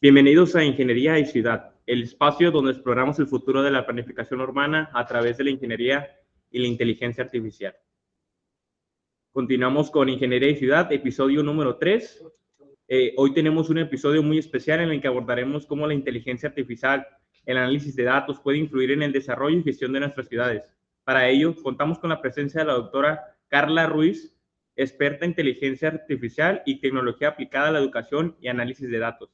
Bienvenidos a Ingeniería y Ciudad, el espacio donde exploramos el futuro de la planificación urbana a través de la ingeniería y la inteligencia artificial. Continuamos con Ingeniería y Ciudad, episodio número 3. Hoy tenemos un episodio muy especial en el que abordaremos cómo la inteligencia artificial, el análisis de datos puede influir en el desarrollo y gestión de nuestras ciudades. Para ello, contamos con la presencia de la doctora Carla Ruiz, experta en inteligencia artificial y tecnología aplicada a la educación y análisis de datos.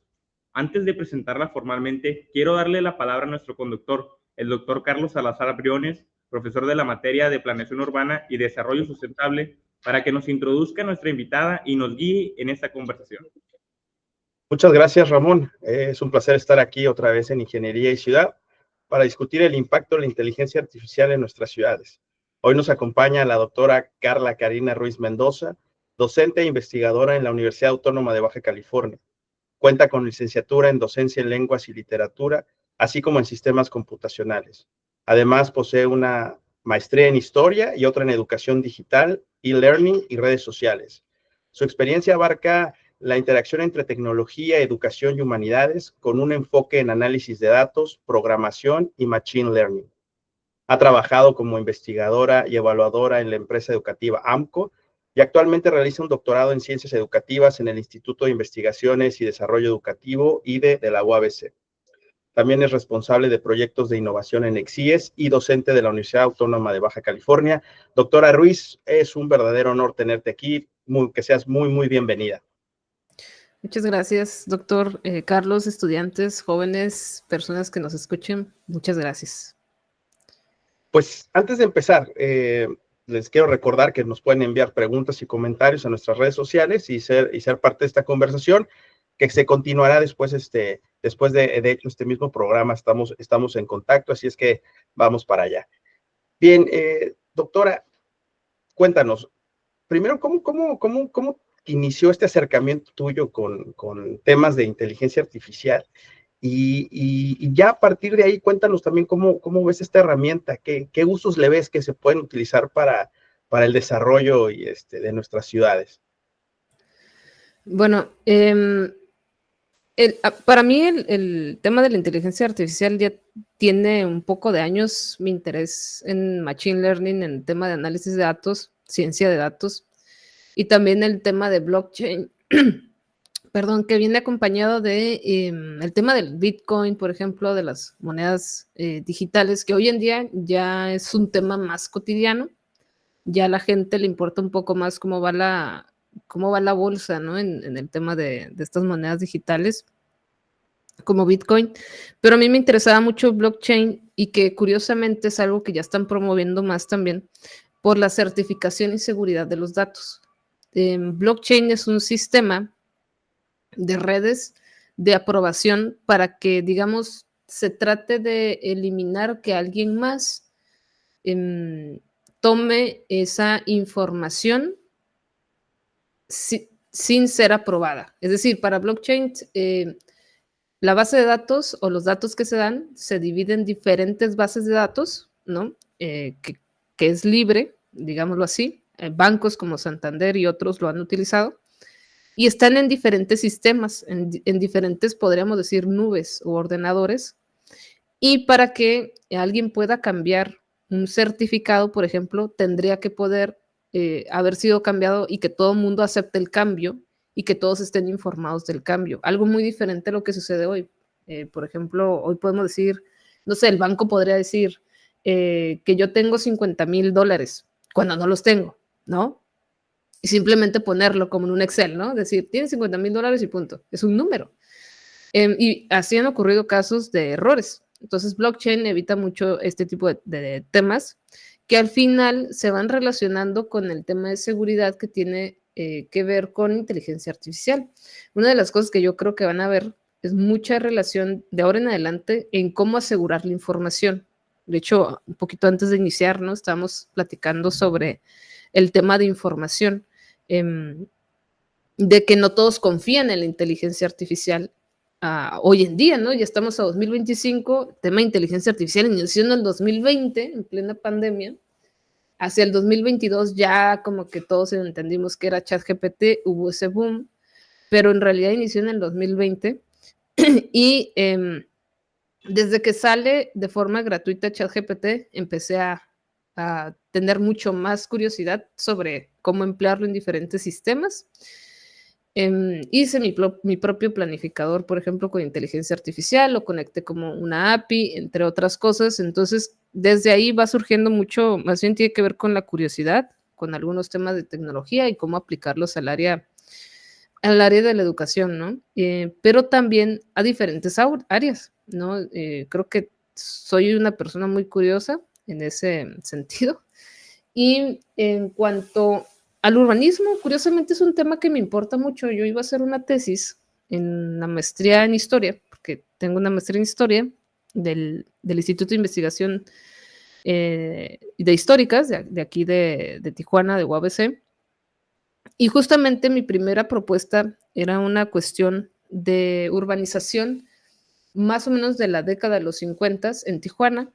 Antes de presentarla formalmente, quiero darle la palabra a nuestro conductor, el doctor Carlos Salazar Briones, profesor de la materia de Planeación Urbana y Desarrollo Sustentable, para que nos introduzca a nuestra invitada y nos guíe en esta conversación. Muchas gracias, Ramón. Es un placer estar aquí otra vez en Ingeniería y Ciudad para discutir el impacto de la inteligencia artificial en nuestras ciudades. Hoy nos acompaña la doctora Carla Karina Ruiz Mendoza, docente e investigadora en la Universidad Autónoma de Baja California. Cuenta con licenciatura en docencia en lenguas y literatura, así como en sistemas computacionales. Además, posee una maestría en historia y otra en educación digital, e-learning y redes sociales. Su experiencia abarca la interacción entre tecnología, educación y humanidades con un enfoque en análisis de datos, programación y machine learning. Ha trabajado como investigadora y evaluadora en la empresa educativa AMCO y actualmente realiza un doctorado en ciencias educativas en el Instituto de Investigaciones y Desarrollo Educativo, IDE, de la UABC. También es responsable de proyectos de innovación en EXIES y docente de la Universidad Autónoma de Baja California. Doctora Ruiz, es un verdadero honor tenerte aquí, que seas muy bienvenida. Muchas gracias, doctor Carlos, estudiantes, jóvenes, personas que nos escuchen. Muchas gracias. Pues antes de empezar, les quiero recordar que nos pueden enviar preguntas y comentarios a nuestras redes sociales y ser parte de esta conversación que se continuará después de hecho, este mismo programa estamos en contacto, así es que vamos para allá. Bien, doctora, cuéntanos, primero, ¿cómo inició este acercamiento tuyo con temas de inteligencia artificial? Y ya a partir de ahí, cuéntanos también cómo ves esta herramienta, qué usos le ves que se pueden utilizar para el desarrollo de nuestras ciudades. Bueno, para mí el tema de la inteligencia artificial ya tiene un poco de años mi interés en machine learning, en el tema de análisis de datos, ciencia de datos, y también el tema de blockchain, perdón, que viene acompañado de el tema del Bitcoin, por ejemplo, de las monedas digitales, que hoy en día ya es un tema más cotidiano. Ya a la gente le importa un poco más cómo va la bolsa, ¿no? En el tema de estas monedas digitales, como Bitcoin. Pero a mí me interesaba mucho blockchain y que curiosamente es algo que ya están promoviendo más también por la certificación y seguridad de los datos. Blockchain es un sistema de redes de aprobación para que, digamos, se trate de eliminar que alguien más tome esa información sin ser aprobada. Es decir, para blockchain, la base de datos o los datos que se dan se dividen en diferentes bases de datos, ¿no? Que es libre, digámoslo así. Bancos como Santander y otros lo han utilizado. Y están en diferentes sistemas, en diferentes, podríamos decir, nubes o ordenadores. Y para que alguien pueda cambiar un certificado, por ejemplo, tendría que poder haber sido cambiado y que todo el mundo acepte el cambio y que todos estén informados del cambio. Algo muy diferente a lo que sucede hoy. Por ejemplo, hoy podemos decir, no sé, el banco podría decir que yo tengo $50,000 cuando no los tengo, ¿no? Y simplemente ponerlo como en un Excel, ¿no? Decir, tienes $50,000 y punto. Es un número. Y así han ocurrido casos de errores. Entonces, blockchain evita mucho este tipo de temas que al final se van relacionando con el tema de seguridad que tiene que ver con inteligencia artificial. Una de las cosas que yo creo que van a ver es mucha relación de ahora en adelante en cómo asegurar la información. De hecho, un poquito antes de iniciar, ¿no? Estábamos platicando sobre el tema de información, de que no todos confían en la inteligencia artificial hoy en día, ¿no? Ya estamos a 2025, tema de inteligencia artificial inició en el 2020, en plena pandemia. Hacia el 2022 ya como que todos entendimos que era ChatGPT, hubo ese boom, pero en realidad inició en el 2020 Y desde que sale de forma gratuita ChatGPT, empecé a tener mucho más curiosidad sobre cómo emplearlo en diferentes sistemas. Hice mi propio planificador, por ejemplo, con inteligencia artificial, lo conecté como una API, entre otras cosas. Entonces, desde ahí va surgiendo mucho, más bien tiene que ver con la curiosidad, con algunos temas de tecnología y cómo aplicarlos al área de la educación, ¿no? Pero también a diferentes áreas, ¿no? Creo que soy una persona muy curiosa en ese sentido. Y en cuanto al urbanismo, curiosamente es un tema que me importa mucho. Yo iba a hacer una tesis en la maestría en historia, porque tengo una maestría en historia del Instituto de Investigación de Históricas de aquí de Tijuana, de UABC. Y justamente mi primera propuesta era una cuestión de urbanización más o menos de la década de los 50 en Tijuana,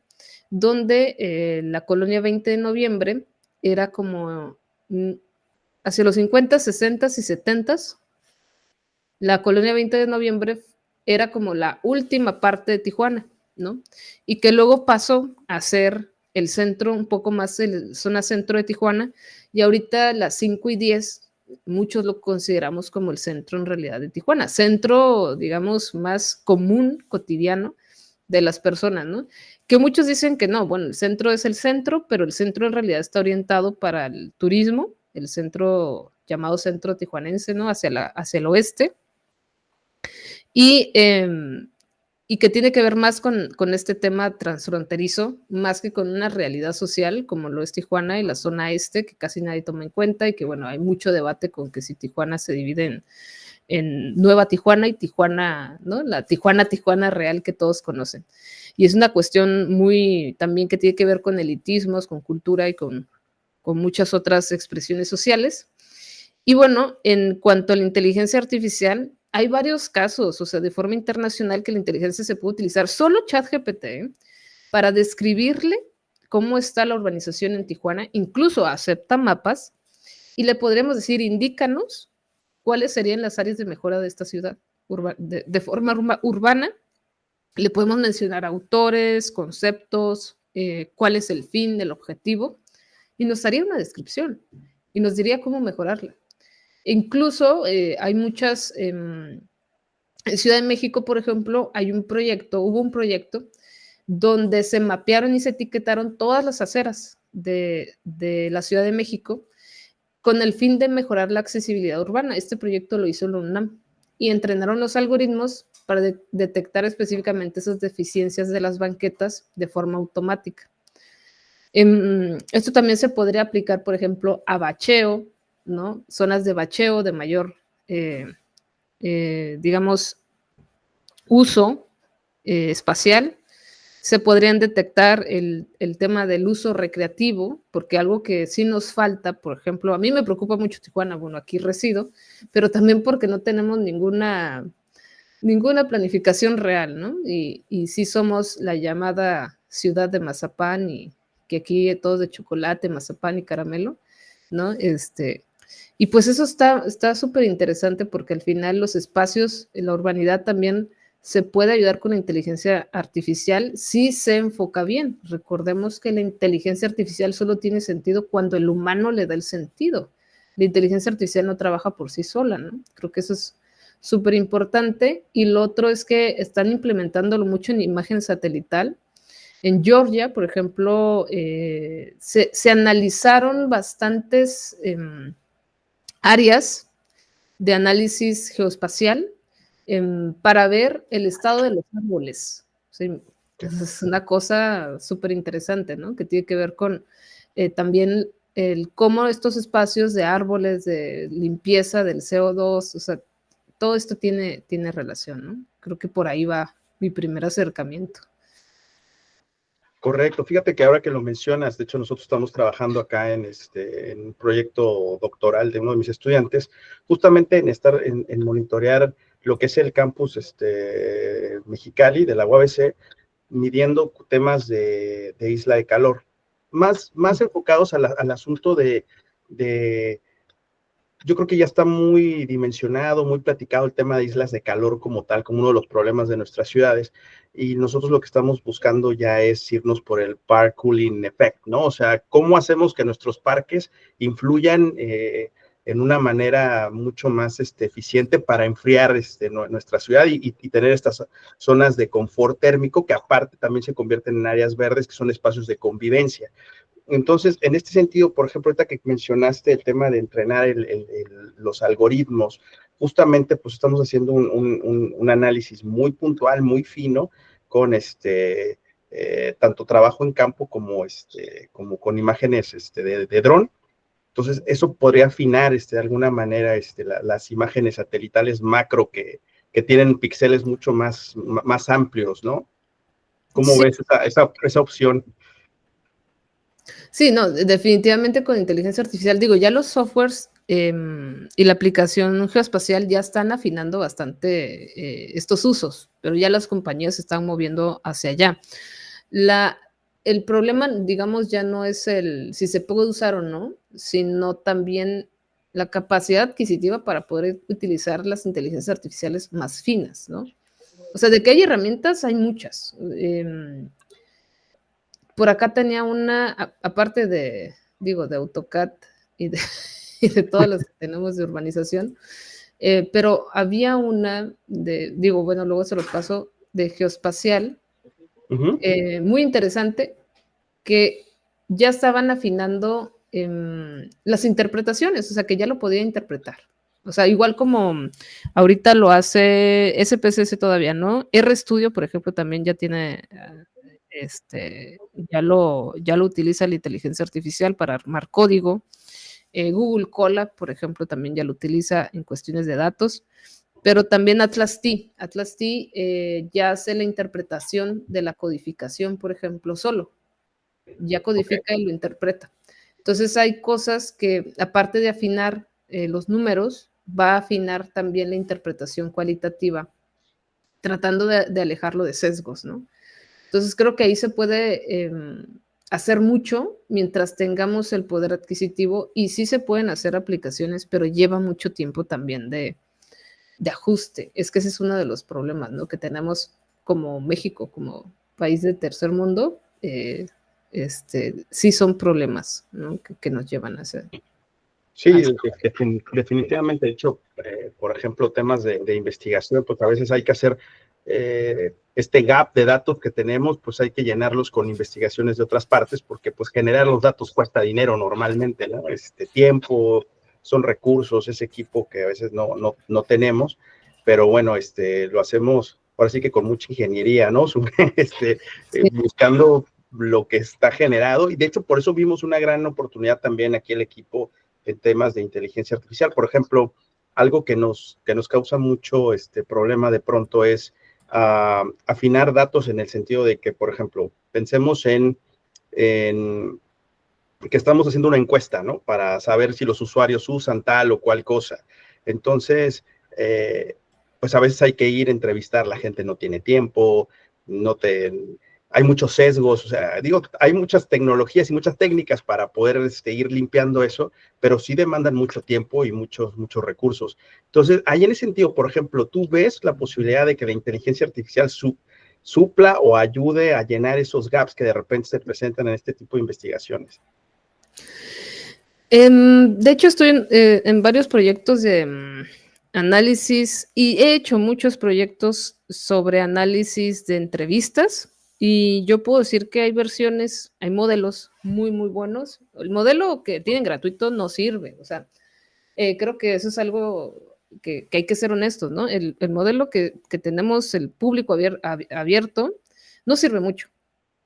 donde la colonia 20 de noviembre era como hacia los 50, 60 y 70. La colonia 20 de noviembre era como la última parte de Tijuana, ¿no? Y que luego pasó a ser el centro, un poco más zona centro de Tijuana, y ahorita las 5 y 10, muchos lo consideramos como el centro en realidad de Tijuana, centro, digamos, más común, cotidiano de las personas, ¿no? Que muchos dicen que no, bueno, el centro es el centro, pero el centro en realidad está orientado para el turismo, el centro llamado centro tijuanense, ¿no? Hacia el oeste. Y que tiene que ver más con este tema transfronterizo, más que con una realidad social como lo es Tijuana y la zona este, que casi nadie toma en cuenta y que, bueno, hay mucho debate con que si Tijuana se divide en Nueva Tijuana y Tijuana, ¿no? La Tijuana real que todos conocen. Y es una cuestión muy también que tiene que ver con elitismos, con cultura y con muchas otras expresiones sociales. Y bueno, en cuanto a la inteligencia artificial, hay varios casos, o sea, de forma internacional que la inteligencia se puede utilizar, solo ChatGPT, para describirle cómo está la urbanización en Tijuana, incluso acepta mapas, y le podremos decir, indícanos cuáles serían las áreas de mejora de esta ciudad de forma urbana. Le podemos mencionar autores, conceptos, cuál es el fin, el objetivo, y nos haría una descripción, y nos diría cómo mejorarla. Incluso hay muchas, en Ciudad de México, por ejemplo, hubo un proyecto donde se mapearon y se etiquetaron todas las aceras de la Ciudad de México con el fin de mejorar la accesibilidad urbana. Este proyecto lo hizo la UNAM y entrenaron los algoritmos para detectar específicamente esas deficiencias de las banquetas de forma automática. Esto también se podría aplicar, por ejemplo, a bacheo, ¿no? Zonas de bacheo de mayor, digamos, uso espacial. Se podrían detectar el tema del uso recreativo, porque algo que sí nos falta, por ejemplo, a mí me preocupa mucho Tijuana, bueno, aquí resido, pero también porque no tenemos ninguna planificación real, ¿no? Y sí somos la llamada ciudad de mazapán, y que aquí todo de chocolate, mazapán y caramelo, ¿no? Y pues eso está súper interesante porque al final los espacios, la urbanidad también se puede ayudar con la inteligencia artificial si se enfoca bien. Recordemos que la inteligencia artificial solo tiene sentido cuando el humano le da el sentido. La inteligencia artificial no trabaja por sí sola, ¿no? Creo que eso es súper importante. Y lo otro es que están implementándolo mucho en imagen satelital. En Georgia, por ejemplo, se analizaron bastantes áreas de análisis geoespacial para ver el estado de los árboles. Sí, es una cosa súper interesante, ¿no? Que tiene que ver con también cómo estos espacios de árboles, de limpieza del CO2, o sea, todo esto tiene relación, ¿no? Creo que por ahí va mi primer acercamiento. Correcto. Fíjate que ahora que lo mencionas, de hecho nosotros estamos trabajando acá en un proyecto doctoral de uno de mis estudiantes, justamente en monitorear lo que es el campus Mexicali de la UABC, midiendo temas de isla de calor, más enfocados al asunto de yo creo que ya está muy dimensionado, muy platicado el tema de islas de calor como tal, como uno de los problemas de nuestras ciudades. Y nosotros lo que estamos buscando ya es irnos por el park cooling effect, ¿no? O sea, ¿cómo hacemos que nuestros parques influyan en una manera mucho más eficiente para enfriar nuestra ciudad y tener estas zonas de confort térmico que aparte también se convierten en áreas verdes que son espacios de convivencia? Entonces, en este sentido, por ejemplo, ahorita que mencionaste el tema de entrenar los algoritmos, justamente pues estamos haciendo un análisis muy puntual, muy fino, con tanto trabajo en campo como con imágenes de dron. Entonces, eso podría afinar de alguna manera las imágenes satelitales macro que tienen píxeles mucho más amplios, ¿no? ¿Cómo Sí, ves esa opción? sí, no, definitivamente con inteligencia artificial, digo, ya los softwares y la aplicación geoespacial ya están afinando bastante estos usos, pero ya las compañías se están moviendo hacia allá. La, el problema, digamos, ya no es el si se puede usar o no, sino también la capacidad adquisitiva para poder utilizar las inteligencias artificiales más finas, ¿no? O sea, de que hay herramientas, hay muchas. Por acá tenía una, aparte de, digo, de AutoCAD y de, y de todas las que tenemos de urbanización, pero había una de, digo, bueno, luego se los paso, de geoespacial, muy interesante, que ya estaban afinando las interpretaciones, o sea, que ya lo podía interpretar. O sea, igual como ahorita lo hace SPSS todavía, ¿no? RStudio, por ejemplo, también ya tiene, ya lo utiliza la inteligencia artificial para armar código. Google Colab, por ejemplo, también ya lo utiliza en cuestiones de datos, pero también Atlas T. Atlas T ya hace la interpretación de la codificación, por ejemplo, solo. Ya codifica y lo interpreta. Entonces hay cosas que, aparte de afinar los números, va a afinar también la interpretación cualitativa, tratando de alejarlo de sesgos, ¿no? Entonces creo que ahí se puede hacer mucho mientras tengamos el poder adquisitivo y sí se pueden hacer aplicaciones, pero lleva mucho tiempo también de ajuste. Es que ese es uno de los problemas, ¿no? Que tenemos como México, como país de tercer mundo, sí son problemas, ¿no? Que nos llevan a hacer. Sí, definitivamente. De hecho, por ejemplo, temas de investigación, pues a veces hay que hacer este gap de datos que tenemos, pues hay que llenarlos con investigaciones de otras partes, porque pues generar los datos cuesta dinero normalmente, ¿no? Tiempo, son recursos, ese equipo que a veces no tenemos, pero bueno, lo hacemos ahora sí que con mucha ingeniería, ¿no? Sí. Buscando lo que está generado, y de hecho por eso vimos una gran oportunidad también aquí el equipo en temas de inteligencia artificial. Por ejemplo, algo que nos causa mucho problema de pronto es afinar datos en el sentido de que, por ejemplo, pensemos en que estamos haciendo una encuesta, ¿no? Para saber si los usuarios usan tal o cual cosa. Entonces, pues a veces hay que ir a entrevistar, la gente no tiene tiempo, hay muchos sesgos, o sea, digo, hay muchas tecnologías y muchas técnicas para poder ir limpiando eso, pero sí demandan mucho tiempo y muchos recursos. Entonces, ahí en ese sentido, por ejemplo, ¿tú ves la posibilidad de que la inteligencia artificial supla o ayude a llenar esos gaps que de repente se presentan en este tipo de investigaciones? De hecho, estoy en varios proyectos de análisis y he hecho muchos proyectos sobre análisis de entrevistas y yo puedo decir que hay versiones, hay modelos muy, muy buenos. El modelo que tienen gratuito no sirve, o sea, creo que eso es algo que hay que ser honestos, ¿no? El modelo que tenemos, el público abierto, no sirve mucho.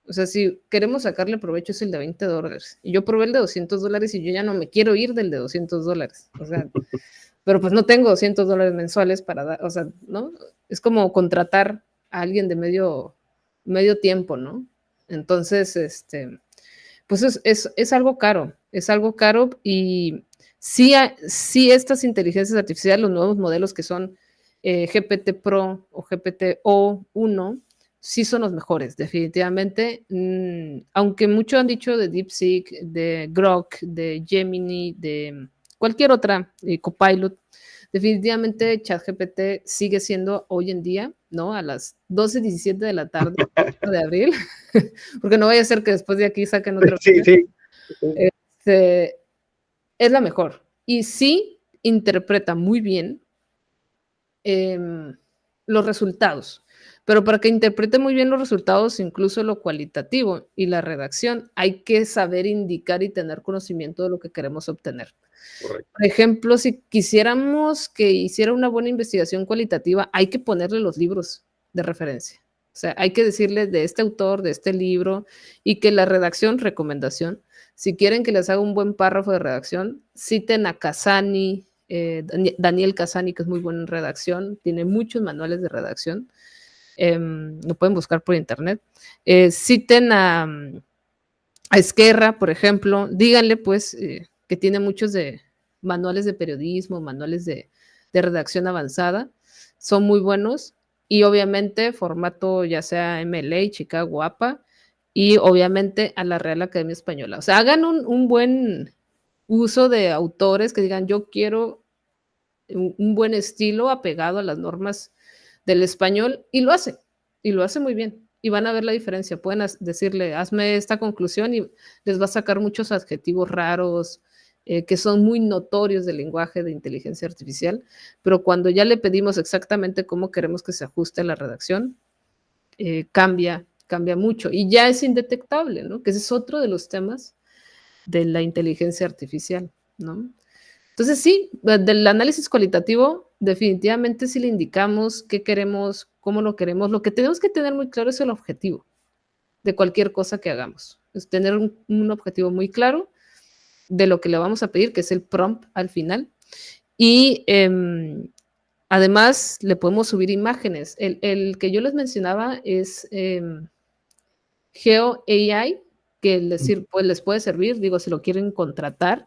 O sea, si queremos sacarle provecho es el de $20. Y yo probé el de $200 y yo ya no me quiero ir del de $200. O sea, pero pues no tengo $200 mensuales para dar, o sea, ¿no? Es como contratar a alguien de medio tiempo, ¿no? Entonces, pues es algo caro y sí estas inteligencias artificiales, los nuevos modelos que son GPT Pro o GPT O1, sí son los mejores, definitivamente. Aunque mucho han dicho de DeepSeek, de Grok, de Gemini, de cualquier otra, Copilot. Definitivamente ChatGPT sigue siendo hoy en día, ¿no? A las 12:17 de la tarde de abril, porque no vaya a ser que después de aquí saquen otra Sí, versión. sí. Es la mejor. Y sí interpreta muy bien los resultados. Pero para que interprete muy bien los resultados, incluso lo cualitativo y la redacción, hay que saber indicar y tener conocimiento de lo que queremos obtener. Correcto. Por ejemplo, si quisiéramos que hiciera una buena investigación cualitativa, hay que ponerle los libros de referencia. O sea, hay que decirle de este autor, de este libro, y que la redacción, recomendación, si quieren que les haga un buen párrafo de redacción, citen a Casani, Daniel Casani, que es muy bueno en redacción, tiene muchos manuales de redacción, lo pueden buscar por internet. Citen a Esquerra, por ejemplo, díganle pues que tiene muchos de manuales de periodismo, manuales de redacción avanzada, son muy buenos y obviamente formato ya sea MLA, Chicago, APA y obviamente a la Real Academia Española. O sea, hagan un buen uso de autores que digan yo quiero un buen estilo apegado a las normas del español y lo hace muy bien. Y van a ver la diferencia. Pueden decirle, hazme esta conclusión y les va a sacar muchos adjetivos raros que son muy notorios del lenguaje de inteligencia artificial, pero cuando ya le pedimos exactamente cómo queremos que se ajuste a la redacción, cambia mucho y ya es indetectable, ¿no? Que ese es otro de los temas de la inteligencia artificial, ¿no? Entonces sí, del análisis cualitativo definitivamente sí le indicamos qué queremos, cómo lo queremos. Lo que tenemos que tener muy claro es el objetivo de cualquier cosa que hagamos. Es tener un objetivo muy claro de lo que le vamos a pedir, que es el prompt al final. Y además le podemos subir imágenes. El que yo les mencionaba es Geo AI, que les puede servir, digo, si lo quieren contratar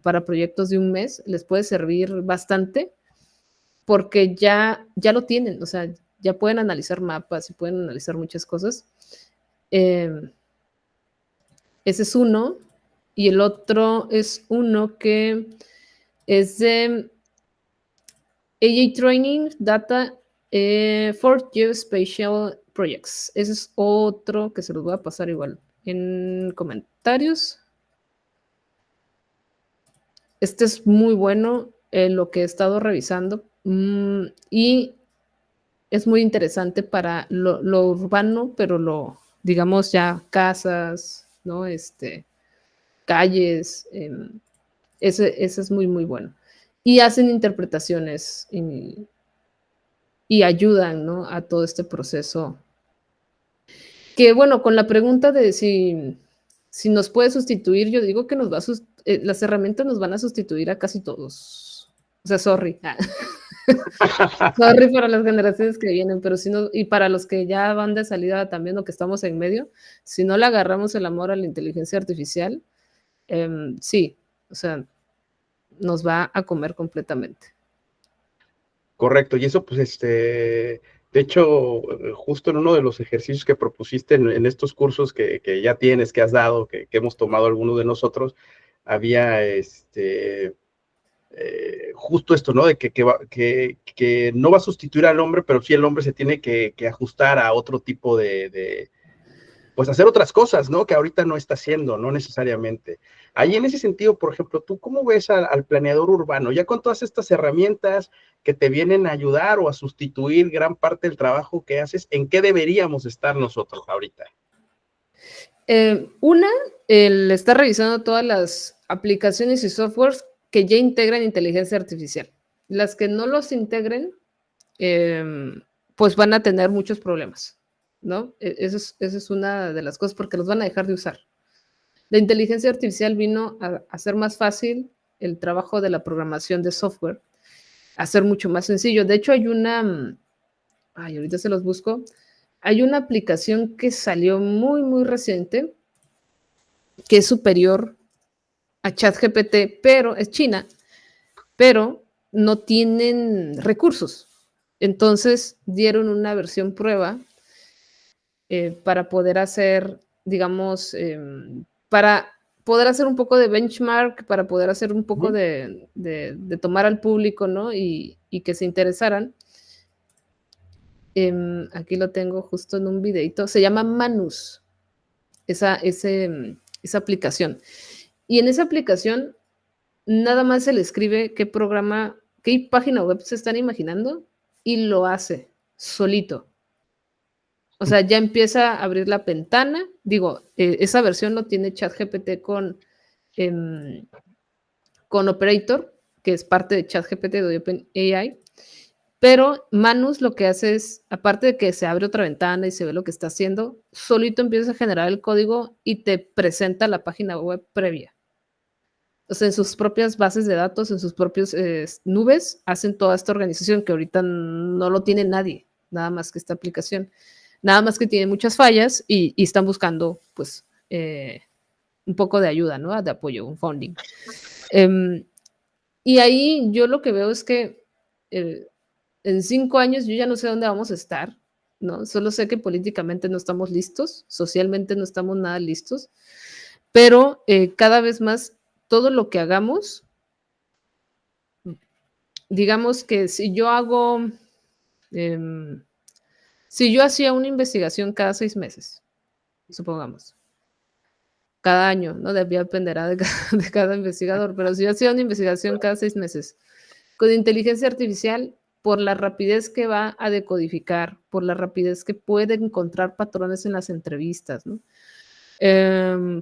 para proyectos de un mes, les puede servir bastante porque ya lo tienen, o sea, ya pueden analizar mapas y pueden analizar muchas cosas. Ese es uno. Y el otro es uno que es de AI Training Data for Geospatial Projects. Ese es otro que se los voy a pasar igual en comentarios. Este es muy bueno, lo que he estado revisando y es muy interesante para lo urbano, pero digamos ya casas, ¿no? Calles, ese es muy, muy bueno. Y hacen interpretaciones y ayudan, ¿no? A todo este proceso. Que bueno, con la pregunta de si nos puede sustituir, yo digo que las herramientas nos van a sustituir a casi todos. O sea, sorry. Sorry para las generaciones que vienen, pero si no, y para los que ya van de salida también o que estamos en medio, si no le agarramos el amor a la inteligencia artificial, sí, o sea, nos va a comer completamente. Correcto, y eso pues de hecho, justo en uno de los ejercicios que propusiste en estos cursos que ya tienes, que has dado, que hemos tomado algunos de nosotros, había justo esto, ¿no? De que no va a sustituir al hombre, pero sí el hombre se tiene que ajustar a otro tipo pues hacer otras cosas, ¿no? Que ahorita no está haciendo, no necesariamente. Ahí en ese sentido, por ejemplo, ¿tú cómo ves al planeador urbano? Ya con todas estas herramientas que te vienen a ayudar o a sustituir gran parte del trabajo que haces, ¿en qué deberíamos estar nosotros ahorita? El estar revisando todas las aplicaciones y softwares que ya integran inteligencia artificial. Las que no los integren, pues van a tener muchos problemas, ¿no? Esa es una de las cosas porque los van a dejar de usar. La inteligencia artificial vino a hacer más fácil el trabajo de la programación de software, a hacer mucho más sencillo. De hecho, hay ahorita se los busco, hay una aplicación que salió muy, muy reciente, que es superior a ChatGPT, pero es China, pero no tienen recursos. Entonces dieron una versión prueba para poder hacer, digamos, para poder hacer un poco de benchmark, para poder hacer un poco de tomar al público, ¿no? Y que se interesaran. Aquí lo tengo justo en un videito. Se llama Manus, esa aplicación. Y en esa aplicación nada más se le escribe qué programa, qué página web se están imaginando y lo hace solito. O sea, ya empieza a abrir la ventana. Digo, esa versión lo tiene ChatGPT con Operator, que es parte de ChatGPT de OpenAI. Pero Manus lo que hace es, aparte de que se abre otra ventana y se ve lo que está haciendo, solito empieza a generar el código y te presenta la página web previa. O sea, en sus propias bases de datos, en sus propias nubes, hacen toda esta organización que ahorita no lo tiene nadie, nada más que esta aplicación. Nada más que tiene muchas fallas y están buscando, pues, un poco de ayuda, ¿no? De apoyo, un funding. Y ahí yo lo que veo es que en 5 años yo ya no sé dónde vamos a estar, ¿no? Solo sé que políticamente no estamos listos, socialmente no estamos nada listos, pero cada vez más todo lo que hagamos, digamos que si yo hago, si yo hacía una investigación cada 6 meses, supongamos, cada año, ¿no? Dependerá de cada investigador, pero si yo hacía una investigación cada 6 meses, con inteligencia artificial, por la rapidez que va a decodificar, por la rapidez que puede encontrar patrones en las entrevistas, ¿no?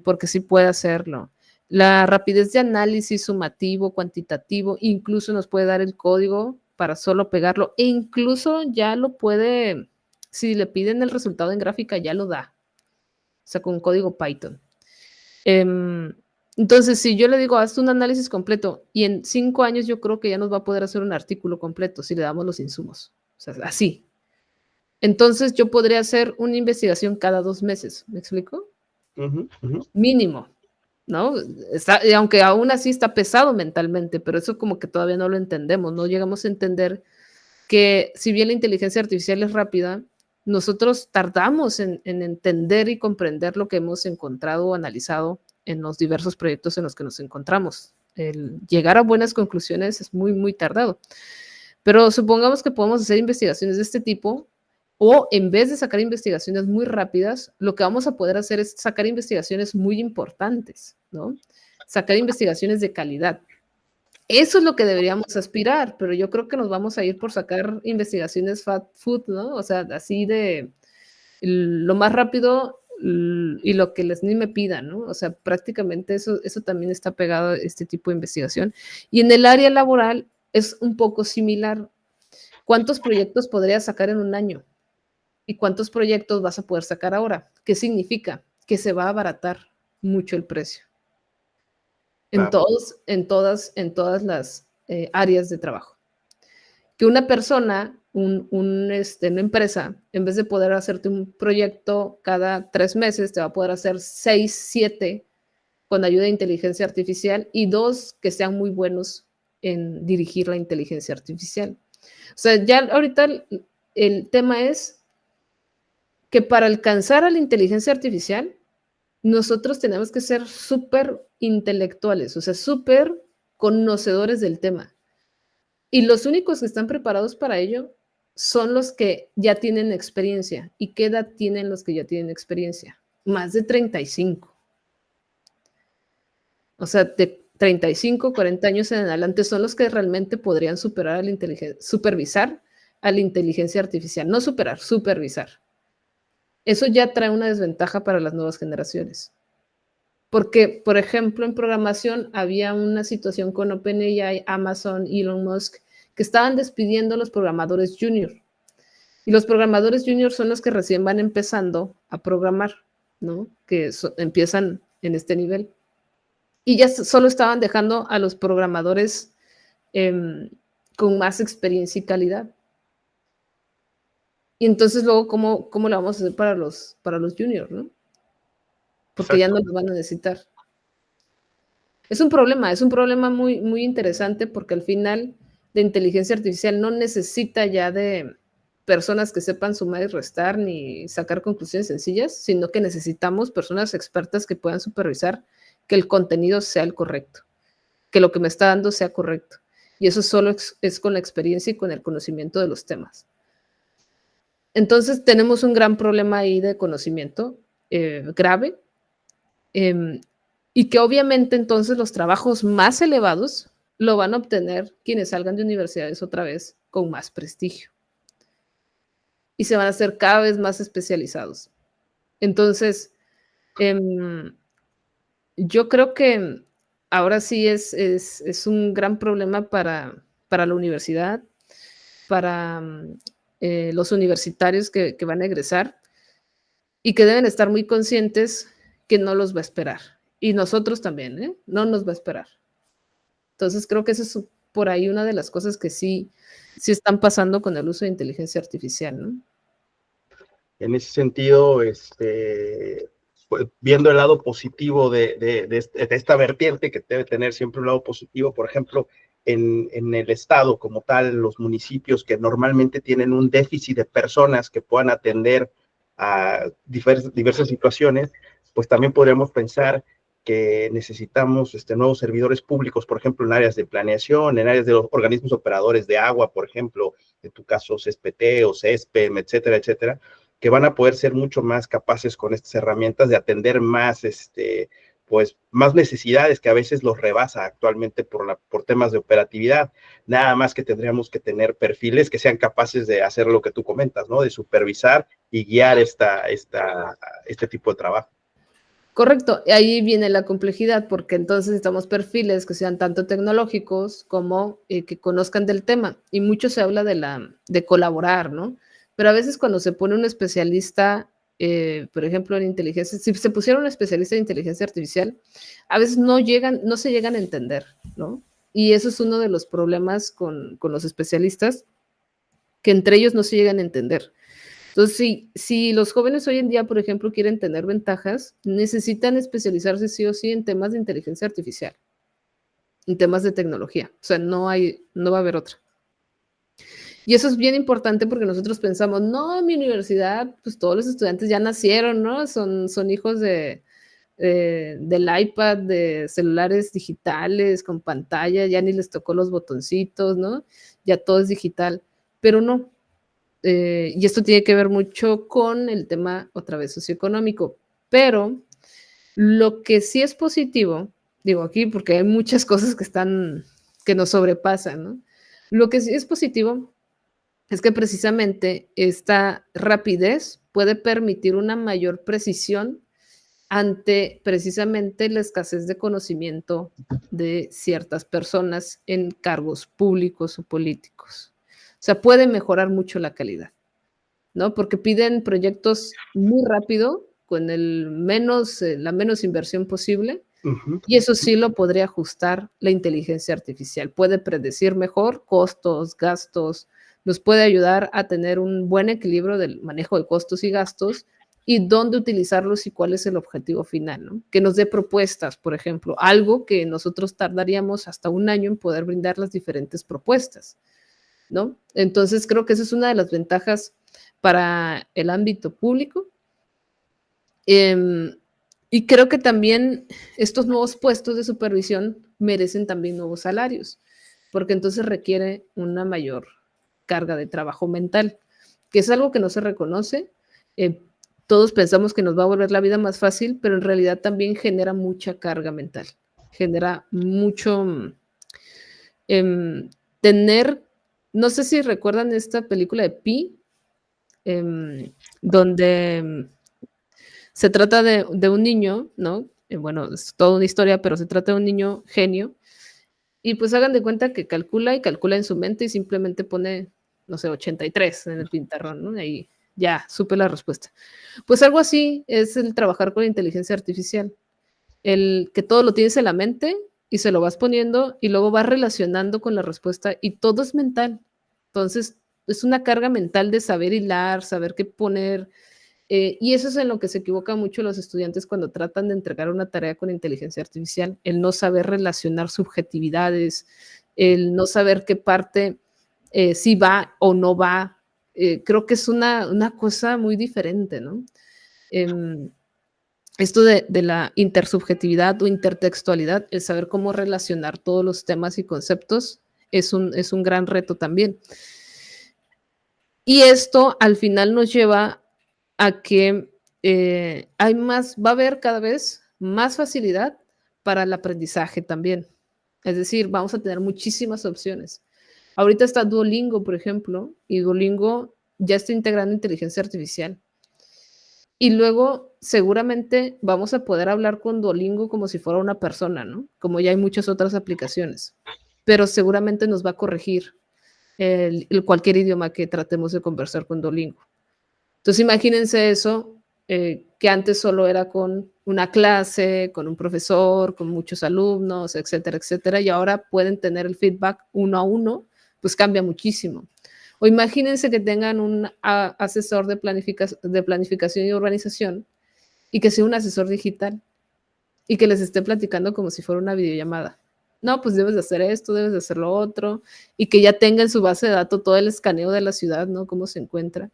Porque sí puede hacerlo. La rapidez de análisis sumativo, cuantitativo, incluso nos puede dar el código para solo pegarlo, e incluso ya lo puede, si le piden el resultado en gráfica, ya lo da, o sea, con código Python. Entonces, si yo le digo, haz un análisis completo, y en 5 años yo creo que ya nos va a poder hacer un artículo completo si le damos los insumos, o sea, así. Entonces, yo podría hacer una investigación cada 2 meses, ¿me explico? Mínimo, ¿no? Aunque aún así está pesado mentalmente, pero eso como que todavía no lo entendemos, no llegamos a entender que si bien la inteligencia artificial es rápida, nosotros tardamos en entender y comprender lo que hemos encontrado o analizado en los diversos proyectos en los que nos encontramos. El llegar a buenas conclusiones es muy, muy tardado. Pero supongamos que podemos hacer investigaciones de este tipo, o en vez de sacar investigaciones muy rápidas, lo que vamos a poder hacer es sacar investigaciones muy importantes, ¿no? Sacar investigaciones de calidad. Eso es lo que deberíamos aspirar, pero yo creo que nos vamos a ir por sacar investigaciones fast food, ¿no? O sea, así de lo más rápido y lo que les ni me pidan, ¿no? O sea, prácticamente eso también está pegado a este tipo de investigación. Y en el área laboral es un poco similar. ¿Cuántos proyectos podrías sacar en un año? ¿Y cuántos proyectos vas a poder sacar ahora? ¿Qué significa? Que se va a abaratar mucho el precio. En todas las áreas de trabajo. Que una persona, una empresa, en vez de poder hacerte un proyecto cada 3 meses, te va a poder hacer 6, 7 con ayuda de inteligencia artificial, y 2 que sean muy buenos en dirigir la inteligencia artificial. O sea, ya ahorita el tema es que para alcanzar a la inteligencia artificial, nosotros tenemos que ser súper intelectuales, o sea, súper conocedores del tema. Y los únicos que están preparados para ello son los que ya tienen experiencia. ¿Y qué edad tienen los que ya tienen experiencia? Más de 35. O sea, de 35, 40 años en adelante son los que realmente podrían supervisar a la inteligencia artificial. No superar, supervisar. Eso ya trae una desventaja para las nuevas generaciones. Porque, por ejemplo, en programación había una situación con OpenAI, Amazon, Elon Musk, que estaban despidiendo a los programadores junior. Y los programadores junior son los que recién van empezando a programar, ¿no? Que empiezan en este nivel. Y ya solo estaban dejando a los programadores con más experiencia y calidad. Y entonces luego, ¿cómo lo vamos a hacer para los juniors, ¿no? Porque ya no los van a necesitar. Es un problema muy, muy interesante, porque al final la inteligencia artificial no necesita ya de personas que sepan sumar y restar ni sacar conclusiones sencillas, sino que necesitamos personas expertas que puedan supervisar que el contenido sea el correcto, que lo que me está dando sea correcto. Y eso solo es con la experiencia y con el conocimiento de los temas. Entonces tenemos un gran problema ahí de conocimiento grave, y que obviamente entonces los trabajos más elevados lo van a obtener quienes salgan de universidades otra vez con más prestigio. Y se van a hacer cada vez más especializados. Entonces, yo creo que ahora sí es un gran problema para la universidad, para los universitarios que van a egresar y que deben estar muy conscientes que no los va a esperar. Y nosotros también, ¿eh? No nos va a esperar. Entonces creo que eso es por ahí una de las cosas que sí están pasando con el uso de inteligencia artificial, ¿no? En ese sentido, pues, viendo el lado positivo de esta vertiente, que debe tener siempre un lado positivo, por ejemplo, en el estado como tal, los municipios que normalmente tienen un déficit de personas que puedan atender a diversas situaciones, pues también podríamos pensar que necesitamos nuevos servidores públicos, por ejemplo, en áreas de planeación, en áreas de los organismos operadores de agua, por ejemplo, en tu caso CESPT o CESPEM, etcétera, etcétera, que van a poder ser mucho más capaces con estas herramientas de atender más, pues, más necesidades que a veces los rebasa actualmente por temas de operatividad. Nada más que tendríamos que tener perfiles que sean capaces de hacer lo que tú comentas, ¿no? De supervisar y guiar este tipo de trabajo. Correcto, ahí viene la complejidad, porque entonces necesitamos perfiles que sean tanto tecnológicos como que conozcan del tema. Y mucho se habla de colaborar, ¿no? Pero a veces cuando se pone un especialista, por ejemplo, en inteligencia, si se pusiera un especialista en inteligencia artificial, a veces no se llegan a entender, ¿no? Y eso es uno de los problemas con los especialistas, que entre ellos no se llegan a entender. Entonces, si los jóvenes hoy en día, por ejemplo, quieren tener ventajas, necesitan especializarse sí o sí en temas de inteligencia artificial, en temas de tecnología. O sea, no va a haber otra. Y eso es bien importante porque nosotros pensamos, no, en mi universidad, pues todos los estudiantes ya nacieron, ¿no? Son hijos del iPad, de celulares digitales, con pantalla, ya ni les tocó los botoncitos, ¿no? Ya todo es digital. Pero no. Y esto tiene que ver mucho con el tema, otra vez, socioeconómico. Pero lo que sí es positivo, digo aquí porque hay muchas cosas que nos sobrepasan, ¿no? Lo que sí es positivo es que precisamente esta rapidez puede permitir una mayor precisión ante precisamente la escasez de conocimiento de ciertas personas en cargos públicos o políticos. O sea, puede mejorar mucho la calidad, ¿no? Porque piden proyectos muy rápido, con la menos inversión posible, y eso sí lo podría ajustar la inteligencia artificial. Puede predecir mejor costos, gastos, nos puede ayudar a tener un buen equilibrio del manejo de costos y gastos y dónde utilizarlos y cuál es el objetivo final, ¿no? Que nos dé propuestas, por ejemplo, algo que nosotros tardaríamos hasta un año en poder brindar las diferentes propuestas, ¿no? Entonces creo que esa es una de las ventajas para el ámbito público. Y creo que también estos nuevos puestos de supervisión merecen también nuevos salarios, porque entonces requiere una mayor carga de trabajo mental, que es algo que no se reconoce. Todos pensamos que nos va a volver la vida más fácil, pero en realidad también genera mucha carga mental, genera mucho tener, no sé si recuerdan esta película de Pi, donde se trata de un niño, ¿no? Bueno, es toda una historia, pero se trata de un niño genio. Y pues hagan de cuenta que calcula y calcula en su mente y simplemente pone, no sé, 83 en el pintarrón, ¿no? Ahí ya supe la respuesta. Pues algo así es el trabajar con inteligencia artificial. El que todo lo tienes en la mente y se lo vas poniendo y luego vas relacionando con la respuesta y todo es mental. Entonces, es una carga mental de saber hilar, saber qué poner, y eso es en lo que se equivocan mucho los estudiantes cuando tratan de entregar una tarea con inteligencia artificial, el no saber relacionar subjetividades, el no saber qué parte sí va o no va. Creo que es una cosa muy diferente, ¿no? esto de la intersubjetividad o intertextualidad, el saber cómo relacionar todos los temas y conceptos, es un gran reto también. Y esto al final nos lleva a que va a haber cada vez más facilidad para el aprendizaje también. Es decir, vamos a tener muchísimas opciones. Ahorita está Duolingo, por ejemplo, y Duolingo ya está integrando inteligencia artificial. Y luego seguramente vamos a poder hablar con Duolingo como si fuera una persona, ¿no? Como ya hay muchas otras aplicaciones. Pero seguramente nos va a corregir cualquier idioma que tratemos de conversar con Duolingo. Entonces imagínense eso, que antes solo era con una clase, con un profesor, con muchos alumnos, etcétera, etcétera, y ahora pueden tener el feedback uno a uno, pues cambia muchísimo. O imagínense que tengan un asesor de planificación y urbanización y que sea un asesor digital y que les esté platicando como si fuera una videollamada. No, pues debes de hacer esto, debes de hacer lo otro, y que ya tenga en su base de datos todo el escaneo de la ciudad, ¿no? Cómo se encuentra.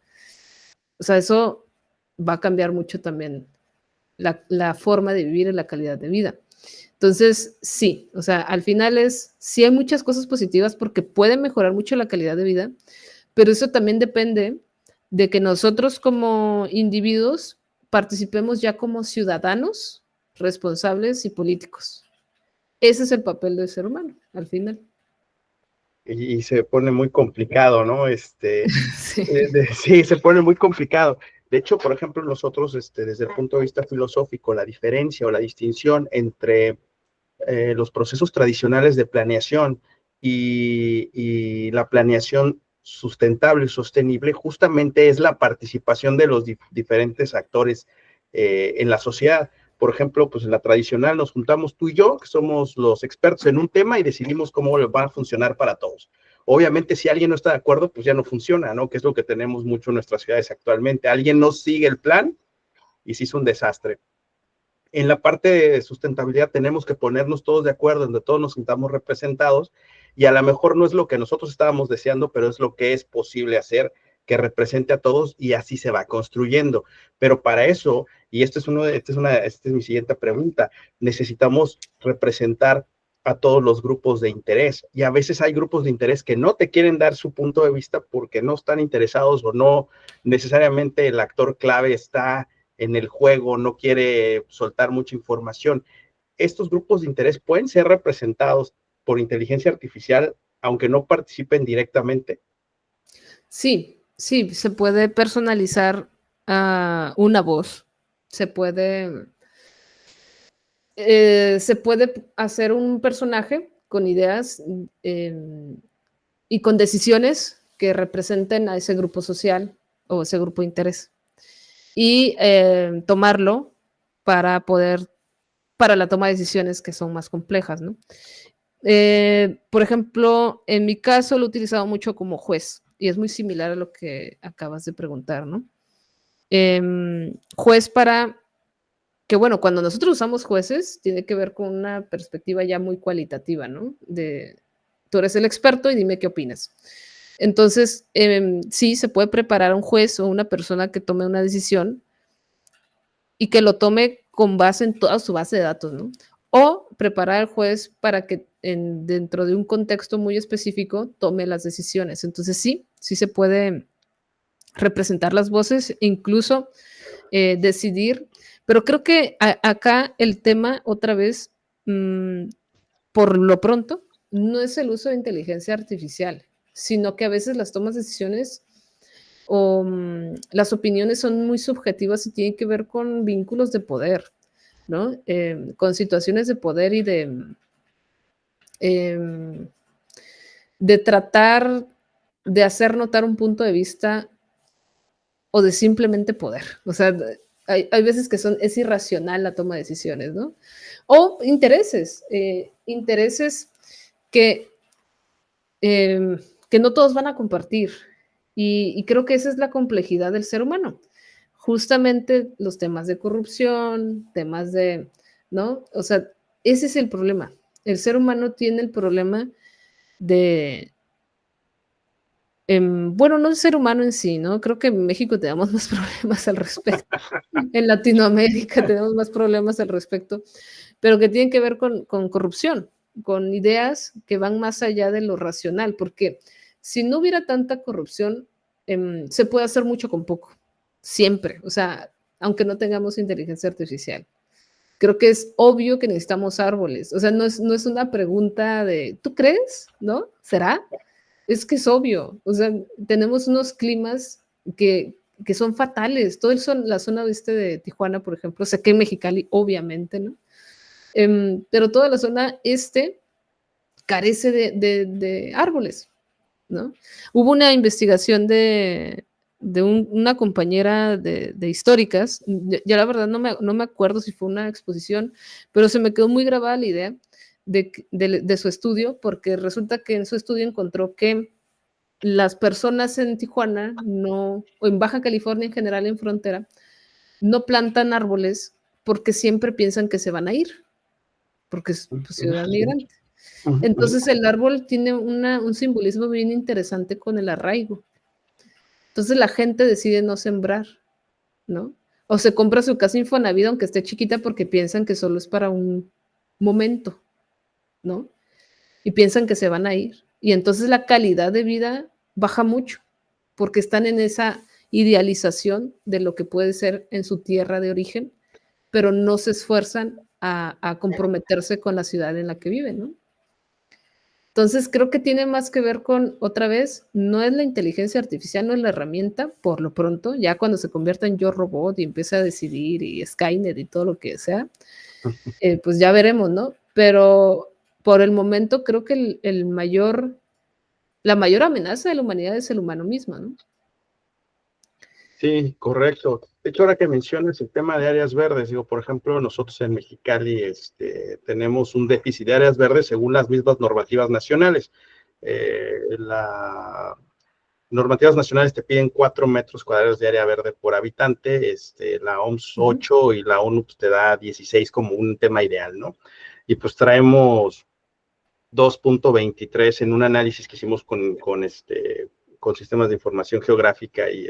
O sea, eso va a cambiar mucho también la forma de vivir y la calidad de vida. Entonces, sí, o sea, al final sí hay muchas cosas positivas porque puede mejorar mucho la calidad de vida, pero eso también depende de que nosotros como individuos participemos ya como ciudadanos responsables y políticos. Ese es el papel del ser humano, al final. Y se pone muy complicado, ¿no? Sí. Sí, se pone muy complicado. De hecho, por ejemplo, nosotros, desde el punto de vista filosófico, la diferencia o la distinción entre los procesos tradicionales de planeación y la planeación sustentable y sostenible justamente es la participación de los diferentes actores en la sociedad. Por ejemplo, pues en la tradicional nos juntamos tú y yo, que somos los expertos en un tema y decidimos cómo va a funcionar para todos. Obviamente, si alguien no está de acuerdo, pues ya no funciona, ¿no? Que es lo que tenemos mucho en nuestras ciudades actualmente. Alguien no sigue el plan y se hizo un desastre. En la parte de sustentabilidad tenemos que ponernos todos de acuerdo, donde todos nos sintamos representados, y a lo mejor no es lo que nosotros estábamos deseando, pero es lo que es posible hacer, que represente a todos, y así se va construyendo. Pero para eso, y esta es mi siguiente pregunta, necesitamos representar a todos los grupos de interés, y a veces hay grupos de interés que no te quieren dar su punto de vista porque no están interesados o no necesariamente el actor clave está en el juego, no quiere soltar mucha información. Estos grupos de interés pueden ser representados por inteligencia artificial, aunque no participen directamente. Sí, sí, se puede personalizar una voz, se puede hacer un personaje con ideas y con decisiones que representen a ese grupo social o ese grupo de interés y tomarlo para la toma de decisiones que son más complejas, ¿no? Por ejemplo, en mi caso lo he utilizado mucho como juez y es muy similar a lo que acabas de preguntar, ¿no? Juez para que, bueno, cuando nosotros usamos jueces, tiene que ver con una perspectiva ya muy cualitativa, ¿no? Tú eres el experto y dime qué opinas. Entonces, sí, se puede preparar un juez o una persona que tome una decisión y que lo tome con base en toda su base de datos, ¿no? O preparar al juez para que dentro de un contexto muy específico tome las decisiones. Entonces, sí se puede representar las voces e incluso decidir, pero creo que acá el tema otra vez, por lo pronto, no es el uso de inteligencia artificial, sino que a veces las tomas de decisiones o las opiniones son muy subjetivas y tienen que ver con vínculos de poder, ¿no? Con situaciones de poder y em, de tratar de hacer notar un punto de vista o de simplemente poder. O sea, hay veces que es irracional la toma de decisiones, ¿no? O intereses, intereses que, que no todos van a compartir. Y creo que esa es la complejidad del ser humano. Justamente los temas de corrupción, temas de, ¿no? O sea, ese es el problema. El ser humano tiene el problema de Bueno, no el ser humano en sí, ¿no? Creo que en México tenemos más problemas al respecto. En Latinoamérica tenemos más problemas al respecto, pero que tienen que ver con corrupción, con ideas que van más allá de lo racional, porque si no hubiera tanta corrupción, se puede hacer mucho con poco, siempre, o sea, aunque no tengamos inteligencia artificial. Creo que es obvio que necesitamos árboles, o sea, no es una pregunta de, ¿tú crees? ¿No? ¿Será? Es que es obvio, o sea, tenemos unos climas que son fatales. Todo la zona oeste de Tijuana, por ejemplo, sé que en Mexicali, obviamente, ¿no? Pero toda la zona este carece de árboles, ¿no? Hubo una investigación de una compañera de históricas, ya la verdad no me acuerdo si fue una exposición, pero se me quedó muy grabada la idea de su estudio, porque resulta que en su estudio encontró que las personas en Tijuana, no, o en Baja California en general, en frontera, no plantan árboles porque siempre piensan que se van a ir, porque es pues, ciudad migrante. Entonces el árbol tiene un simbolismo bien interesante con el arraigo. Entonces la gente decide no sembrar, ¿no? O se compra su casa Infonavit aunque esté chiquita porque piensan que solo es para un momento, ¿no? Y piensan que se van a ir. Y entonces la calidad de vida baja mucho porque están en esa idealización de lo que puede ser en su tierra de origen, pero no se esfuerzan a comprometerse con la ciudad en la que viven, ¿no? Entonces creo que tiene más que ver con, otra vez, no es la inteligencia artificial, no es la herramienta, por lo pronto, ya cuando se convierta en yo robot y empiece a decidir y Skynet y todo lo que sea, pues ya veremos, ¿no? Pero por el momento creo que la mayor amenaza de la humanidad es el humano mismo, ¿no? Sí, correcto. De hecho, ahora que mencionas el tema de áreas verdes, digo, por ejemplo, nosotros en Mexicali tenemos un déficit de áreas verdes según las mismas normativas nacionales. Las normativas nacionales te piden 4 metros cuadrados de área verde por habitante, la OMS 8 y la ONU pues, te da 16 como un tema ideal, ¿no? Y pues traemos 2.23 en un análisis que hicimos con sistemas de información geográfica y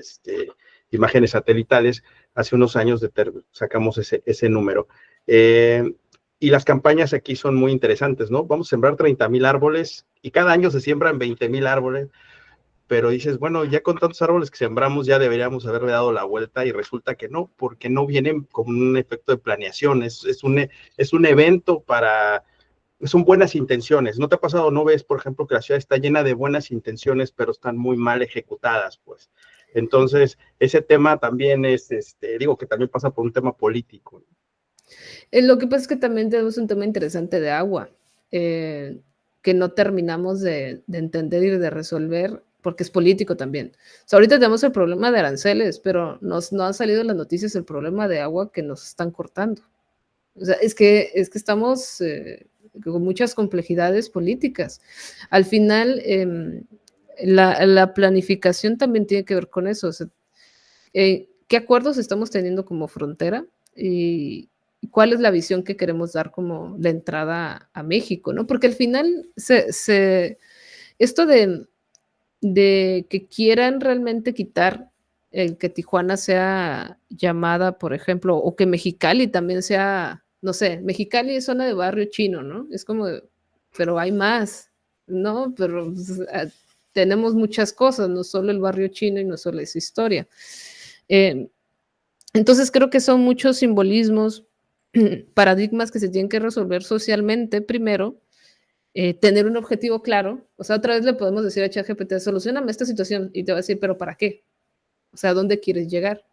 imágenes satelitales. Hace unos años sacamos ese número. Y las campañas aquí son muy interesantes, ¿no? Vamos a sembrar 30,000 árboles y cada año se siembran 20,000 árboles, pero dices, bueno, ya con tantos árboles que sembramos ya deberíamos haberle dado la vuelta y resulta que no, porque no vienen con un efecto de planeación, es un evento son buenas intenciones. ¿No te ha pasado, no ves, por ejemplo, que la ciudad está llena de buenas intenciones, pero están muy mal ejecutadas, pues? Entonces, ese tema también es, digo que también pasa por un tema político. Lo que pasa es que también tenemos un tema interesante de agua, que no terminamos de entender y de resolver, porque es político también. O sea, ahorita tenemos el problema de aranceles, pero no han salido las noticias el problema de agua que nos están cortando. O sea, es que estamos con muchas complejidades políticas. Al final, la planificación también tiene que ver con eso. O sea, ¿qué acuerdos estamos teniendo como frontera? Y cuál es la visión que queremos dar como la entrada a México, ¿no? Porque al final, esto de que quieran realmente quitar el que Tijuana sea llamada, por ejemplo, o que Mexicali también sea, no sé, Mexicali es zona de barrio chino, ¿no? Es como, pero hay más, ¿no? Pero pues, tenemos muchas cosas, no solo el barrio chino y no solo esa historia. Entonces creo que son muchos simbolismos, paradigmas que se tienen que resolver socialmente primero, tener un objetivo claro. O sea, otra vez le podemos decir a ChatGPT, solucioname esta situación, y te va a decir, pero ¿para qué? O sea, ¿a dónde quieres llegar?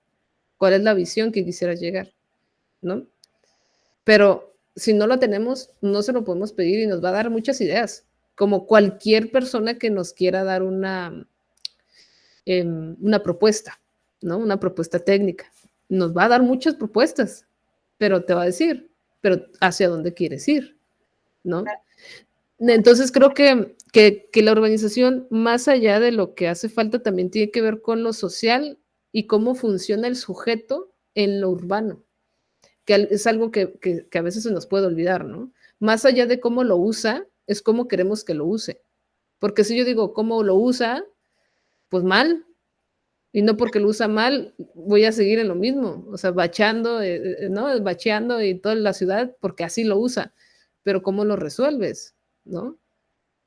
¿Cuál es la visión que quisieras llegar? ¿No? Pero si no lo tenemos, no se lo podemos pedir y nos va a dar muchas ideas, como cualquier persona que nos quiera dar una propuesta, ¿no? Una propuesta técnica. Nos va a dar muchas propuestas, pero te va a decir, pero ¿hacia dónde quieres ir? ¿No? Entonces creo que la urbanización, más allá de lo que hace falta, también tiene que ver con lo social y cómo funciona el sujeto en lo urbano, que es algo que a veces se nos puede olvidar, ¿no? Más allá de cómo lo usa, es cómo queremos que lo use. Porque si yo digo cómo lo usa, Pues mal. Y no porque lo usa mal, voy a seguir en lo mismo. O sea, bacheando, ¿no? Bacheando y toda la ciudad porque así lo usa. Pero ¿cómo lo resuelves? ¿No?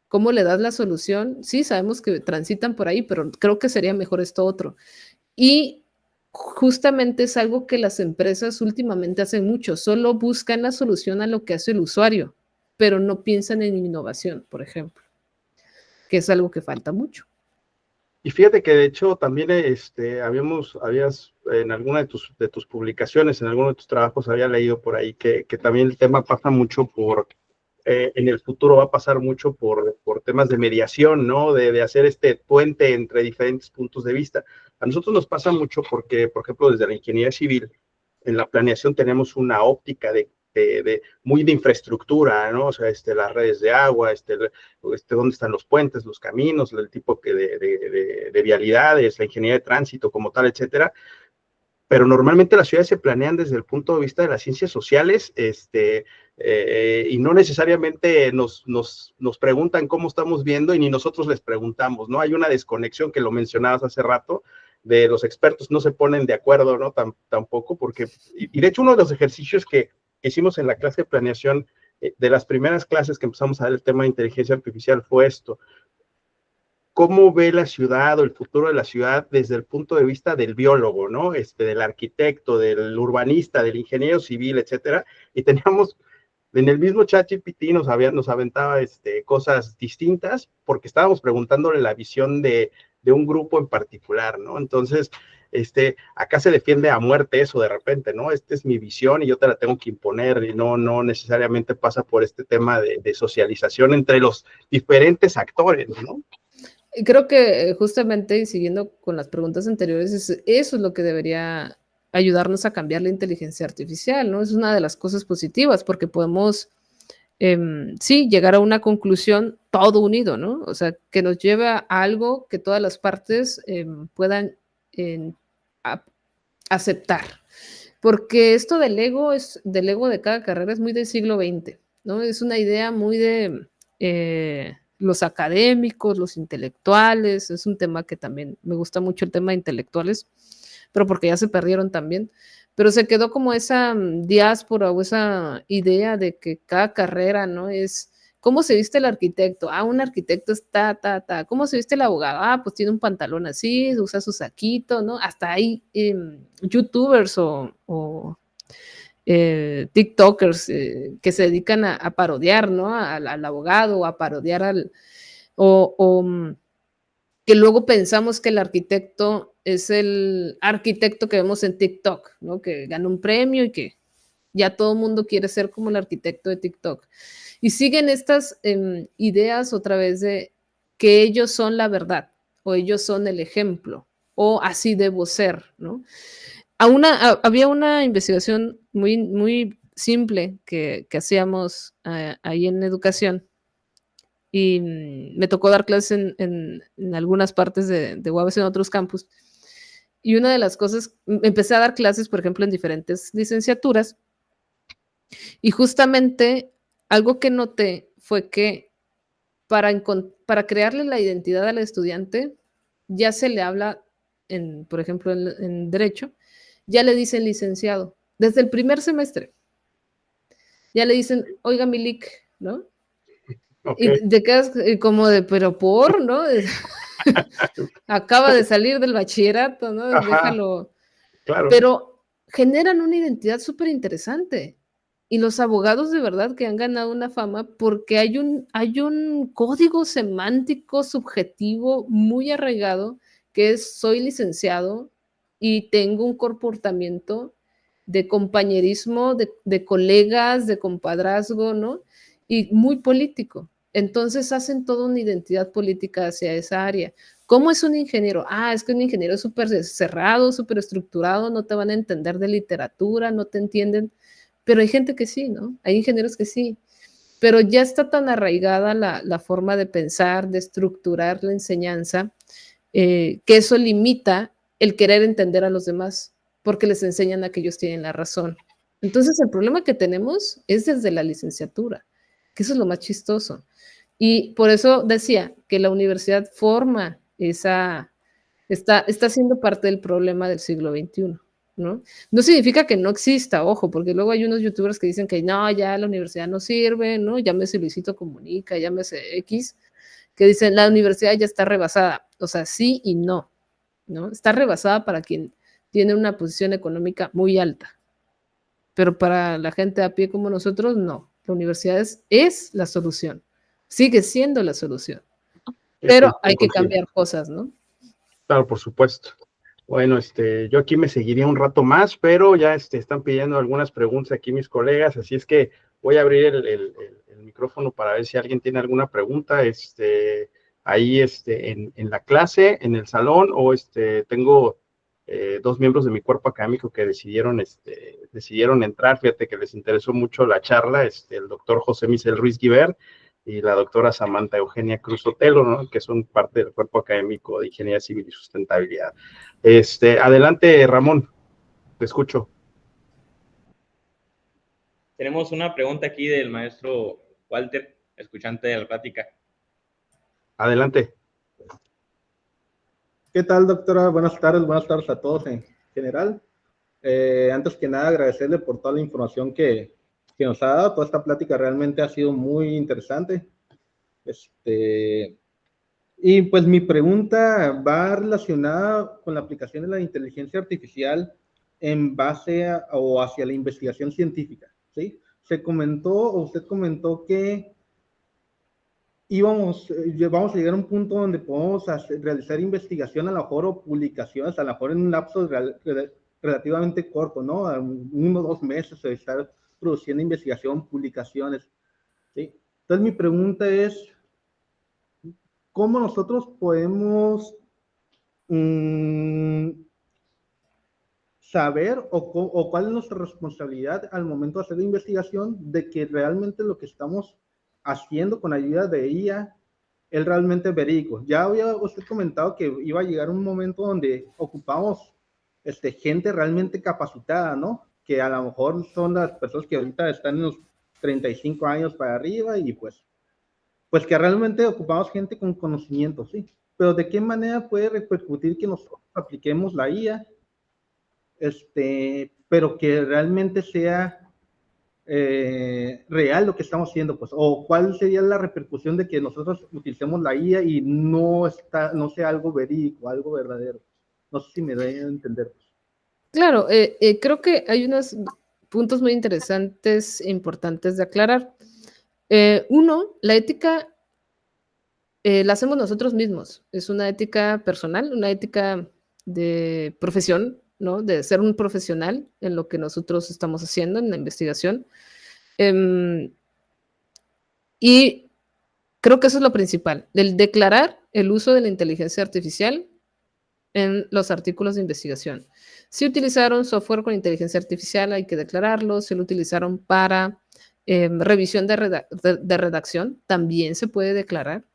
¿Cómo le das la solución? Sí, sabemos que transitan por ahí, pero creo que sería mejor esto otro. Y justamente es algo que las empresas últimamente hacen mucho. Solo buscan la solución a lo que hace el usuario, pero no piensan en innovación, por ejemplo, que es algo que falta mucho. Y fíjate que de hecho también habías en alguna de tus publicaciones, en alguno de tus trabajos, había leído por ahí que también el tema pasa mucho en el futuro va a pasar mucho por temas de mediación, ¿no? De hacer este puente entre diferentes puntos de vista. A nosotros nos pasa mucho porque, por ejemplo, desde la ingeniería civil, en la planeación tenemos una óptica muy de infraestructura, ¿no? O sea, las redes de agua, dónde están los puentes, los caminos, el tipo de vialidades, la ingeniería de tránsito como tal, etcétera. Pero normalmente las ciudades se planean desde el punto de vista de las ciencias sociales, y no necesariamente nos preguntan cómo estamos viendo y ni nosotros les preguntamos, ¿no? Hay una desconexión que lo mencionabas hace rato, de los expertos no se ponen de acuerdo, ¿no? Tampoco, porque, y de hecho uno de los ejercicios que hicimos en la clase de planeación, de las primeras clases que empezamos a ver el tema de inteligencia artificial fue esto: cómo ve la ciudad o el futuro de la ciudad desde el punto de vista del biólogo, ¿no? Del arquitecto, del urbanista, del ingeniero civil, etcétera. Y teníamos, en el mismo ChatGPT nos aventaba cosas distintas porque estábamos preguntándole la visión de un grupo en particular, ¿no? Entonces, acá se defiende a muerte eso de repente, ¿no? Esta es mi visión y yo te la tengo que imponer, y no necesariamente pasa por este tema de socialización entre los diferentes actores, ¿no? Y creo que justamente, siguiendo con las preguntas anteriores, eso es lo que debería ayudarnos a cambiar la inteligencia artificial, ¿no? Es una de las cosas positivas porque podemos, sí, llegar a una conclusión todo unido, ¿no? O sea, que nos lleve a algo que todas las partes puedan aceptar. Porque esto del ego de cada carrera es muy del siglo XX, ¿no? Es una idea muy de los académicos, los intelectuales. Es un tema que también me gusta mucho, el tema de intelectuales, pero porque ya se perdieron también. Pero se quedó como esa diáspora o esa idea de que cada carrera, ¿no? Es ¿cómo se viste el arquitecto? Ah, un arquitecto es ta. ¿Cómo se viste el abogado? Ah, pues tiene un pantalón así, usa su saquito, ¿no? Hasta hay youtubers o TikTokers que se dedican a parodiar, ¿no? Al abogado, a parodiar que luego pensamos que el arquitecto es el arquitecto que vemos en TikTok, ¿no? Que gana un premio y que ya todo el mundo quiere ser como el arquitecto de TikTok. Y siguen estas ideas otra vez de que ellos son la verdad, o ellos son el ejemplo, o así debo ser, ¿no? Había una investigación muy, muy simple que hacíamos ahí en educación, y me tocó dar clases en algunas partes de UABC, en otros campus. Y una de las cosas, empecé a dar clases, por ejemplo, en diferentes licenciaturas, y justamente algo que noté fue que para crearle la identidad al estudiante, ya se le habla, por ejemplo, en Derecho, ya le dicen licenciado. Desde el primer semestre, ya le dicen, oiga, Milik, ¿no? Okay. Y te quedas como de, pero por, ¿no? Acaba de salir del bachillerato, ¿no? Ajá, déjalo. claro. Pero generan una identidad súper interesante. Y los abogados de verdad que han ganado una fama porque hay un código semántico subjetivo muy arraigado, que es soy licenciado y tengo un comportamiento de compañerismo, de colegas, de compadrazgo, ¿no? Y muy político. Entonces hacen toda una identidad política hacia esa área. ¿Cómo es un ingeniero? Ah, es que un ingeniero es súper cerrado, súper estructurado, no te van a entender de literatura, no te entienden. Pero hay gente que sí, ¿no? Hay ingenieros que sí. Pero ya está tan arraigada la forma de pensar, de estructurar la enseñanza, que eso limita el querer entender a los demás, porque les enseñan a que ellos tienen la razón. Entonces, el problema que tenemos es desde la licenciatura, que eso es lo más chistoso. Y por eso decía que la universidad forma está siendo parte del problema del siglo XXI, ¿no? No significa que no exista, ojo, porque luego hay unos youtubers que dicen que no, ya la universidad no sirve, ¿no? Llámese Luisito Comunica, llámese X, que dicen la universidad ya está rebasada. O sea, sí y no, ¿no? Está rebasada para quien tiene una posición económica muy alta, pero para la gente a pie como nosotros, no. La universidad es la solución, sigue siendo la solución, pero hay que cambiar cosas, ¿no? Claro, por supuesto. Bueno, yo aquí me seguiría un rato más, pero ya están pidiendo algunas preguntas aquí mis colegas, así es que voy a abrir el micrófono para ver si alguien tiene alguna pregunta, ahí en la clase, en el salón, o tengo dos miembros de mi cuerpo académico que decidieron entrar, fíjate que les interesó mucho la charla, el doctor José Michel Ruiz Guibert y la doctora Samantha Eugenia Cruz Otelo, ¿no? Que son parte del cuerpo académico de Ingeniería Civil y Sustentabilidad. Adelante, Ramón, te escucho. Tenemos una pregunta aquí del maestro Walter, escuchante de la plática. Adelante. ¿Qué tal, doctora? Buenas tardes a todos en general. Antes que nada, agradecerle por toda la información que nos ha dado. Toda esta plática realmente ha sido muy interesante. Y pues mi pregunta va relacionada con la aplicación de la inteligencia artificial en base o hacia la investigación científica, ¿sí? Usted comentó que vamos a llegar a un punto donde podemos realizar investigación a lo mejor o publicaciones, a lo mejor en un lapso relativamente corto, ¿no? 1 o 2 meses de estar produciendo investigación, publicaciones, ¿sí? Entonces mi pregunta es, ¿cómo nosotros podemos saber o cuál es nuestra responsabilidad al momento de hacer la investigación de que realmente lo que estamos haciendo con ayuda de IA es realmente verídico? Ya había usted comentado que iba a llegar un momento donde ocupamos gente realmente capacitada, ¿no? Que a lo mejor son las personas que ahorita están en los 35 años para arriba y pues que realmente ocupamos gente con conocimiento, ¿sí? Pero ¿de qué manera puede repercutir que nosotros apliquemos la IA, pero que realmente sea real lo que estamos haciendo, pues? O cuál sería la repercusión de que nosotros utilicemos la IA y no sea algo verídico, algo verdadero. No sé si me doy a entender. Claro, creo que hay unos puntos muy interesantes e importantes de aclarar. Uno, la ética la hacemos nosotros mismos. Es una ética personal, una ética de profesión, ¿no? De ser un profesional en lo que nosotros estamos haciendo en la investigación. Y creo que eso es lo principal, el declarar el uso de la inteligencia artificial en los artículos de investigación. Si utilizaron software con inteligencia artificial, hay que declararlo. Si lo utilizaron para revisión de redacción, también se puede declarar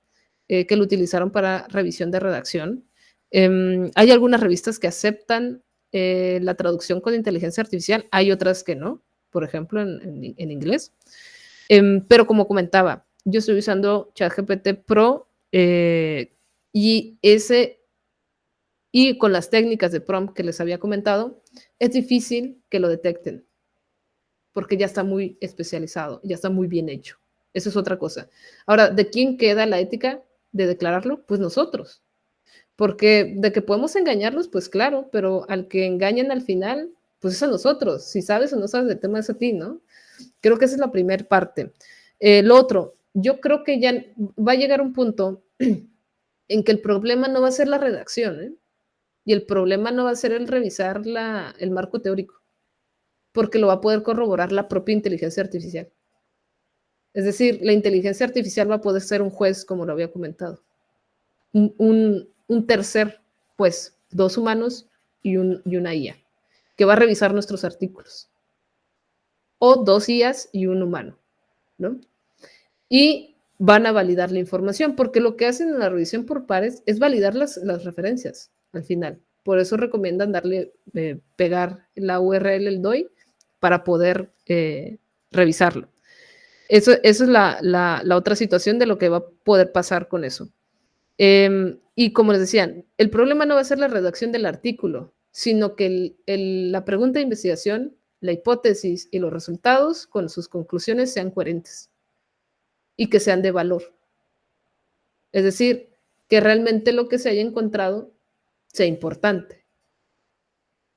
que lo utilizaron para revisión de redacción. Hay algunas revistas que aceptan la traducción con inteligencia artificial, hay otras que no, por ejemplo, en inglés. Pero como comentaba, yo estoy usando ChatGPT Pro y con las técnicas de prompt que les había comentado, es difícil que lo detecten, porque ya está muy especializado, ya está muy bien hecho. Eso es otra cosa. Ahora, ¿de quién queda la ética de declararlo? Pues nosotros. Porque de que podemos engañarlos, pues claro, pero al que engañan al final, pues es a nosotros. Si sabes o no sabes del tema, es a ti, ¿no? Creo que esa es la primera parte. Lo otro, yo creo que ya va a llegar un punto en que el problema no va a ser la redacción, ¿eh? Y el problema no va a ser el revisar el marco teórico, porque lo va a poder corroborar la propia inteligencia artificial. Es decir, la inteligencia artificial va a poder ser un juez, como lo había comentado. Un tercer juez, 2 humanos y una IA, que va a revisar nuestros artículos. O 2 IAs y un humano, ¿no? Y van a validar la información, porque lo que hacen en la revisión por pares es validar las referencias al final. Por eso recomiendan pegar la URL, el DOI, para poder revisarlo. Eso es la otra situación de lo que va a poder pasar con eso. Y como les decían, el problema no va a ser la redacción del artículo, sino que la pregunta de investigación, la hipótesis y los resultados con sus conclusiones sean coherentes y que sean de valor. Es decir, que realmente lo que se haya encontrado sea importante,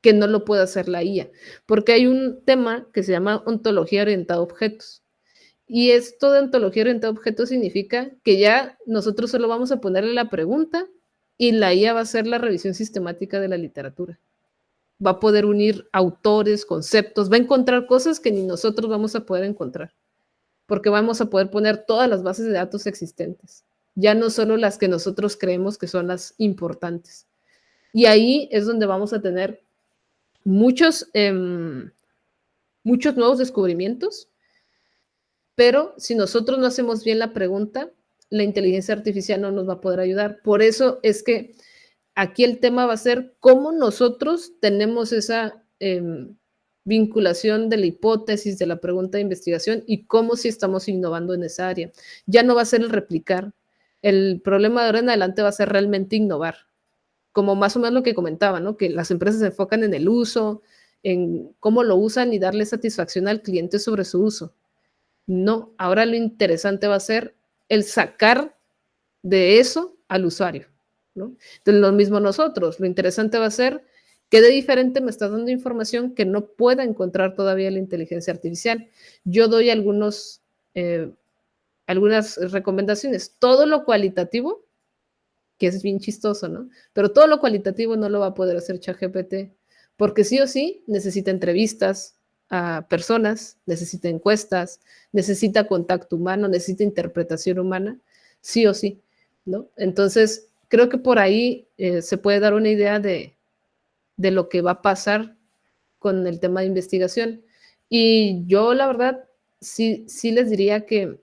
que no lo pueda hacer la IA, porque hay un tema que se llama ontología orientada a objetos. Y esto de ontología orientada a objetos significa que ya nosotros solo vamos a ponerle la pregunta y la IA va a hacer la revisión sistemática de la literatura. Va a poder unir autores, conceptos, va a encontrar cosas que ni nosotros vamos a poder encontrar, porque vamos a poder poner todas las bases de datos existentes, ya no solo las que nosotros creemos que son las importantes. Y ahí es donde vamos a tener muchos nuevos descubrimientos, pero si nosotros no hacemos bien la pregunta, la inteligencia artificial no nos va a poder ayudar. Por eso es que aquí el tema va a ser cómo nosotros tenemos esa vinculación de la hipótesis, de la pregunta de investigación y cómo si estamos innovando en esa área. Ya no va a ser el replicar. El problema de ahora en adelante va a ser realmente innovar. Como más o menos lo que comentaba, ¿no? Que las empresas se enfocan en el uso, en cómo lo usan y darle satisfacción al cliente sobre su uso. No, ahora lo interesante va a ser el sacar de eso al usuario, ¿no? Entonces, lo mismo nosotros, lo interesante va a ser qué de diferente me está dando información que no pueda encontrar todavía la inteligencia artificial. Yo doy algunas recomendaciones. Todo lo cualitativo, que es bien chistoso, ¿no? Pero todo lo cualitativo no lo va a poder hacer ChatGPT, porque sí o sí necesita entrevistas a personas, necesita encuestas, necesita contacto humano, necesita interpretación humana, sí o sí, ¿no? Entonces, creo que por ahí se puede dar una idea de lo que va a pasar con el tema de investigación. Y yo, la verdad, sí les diría que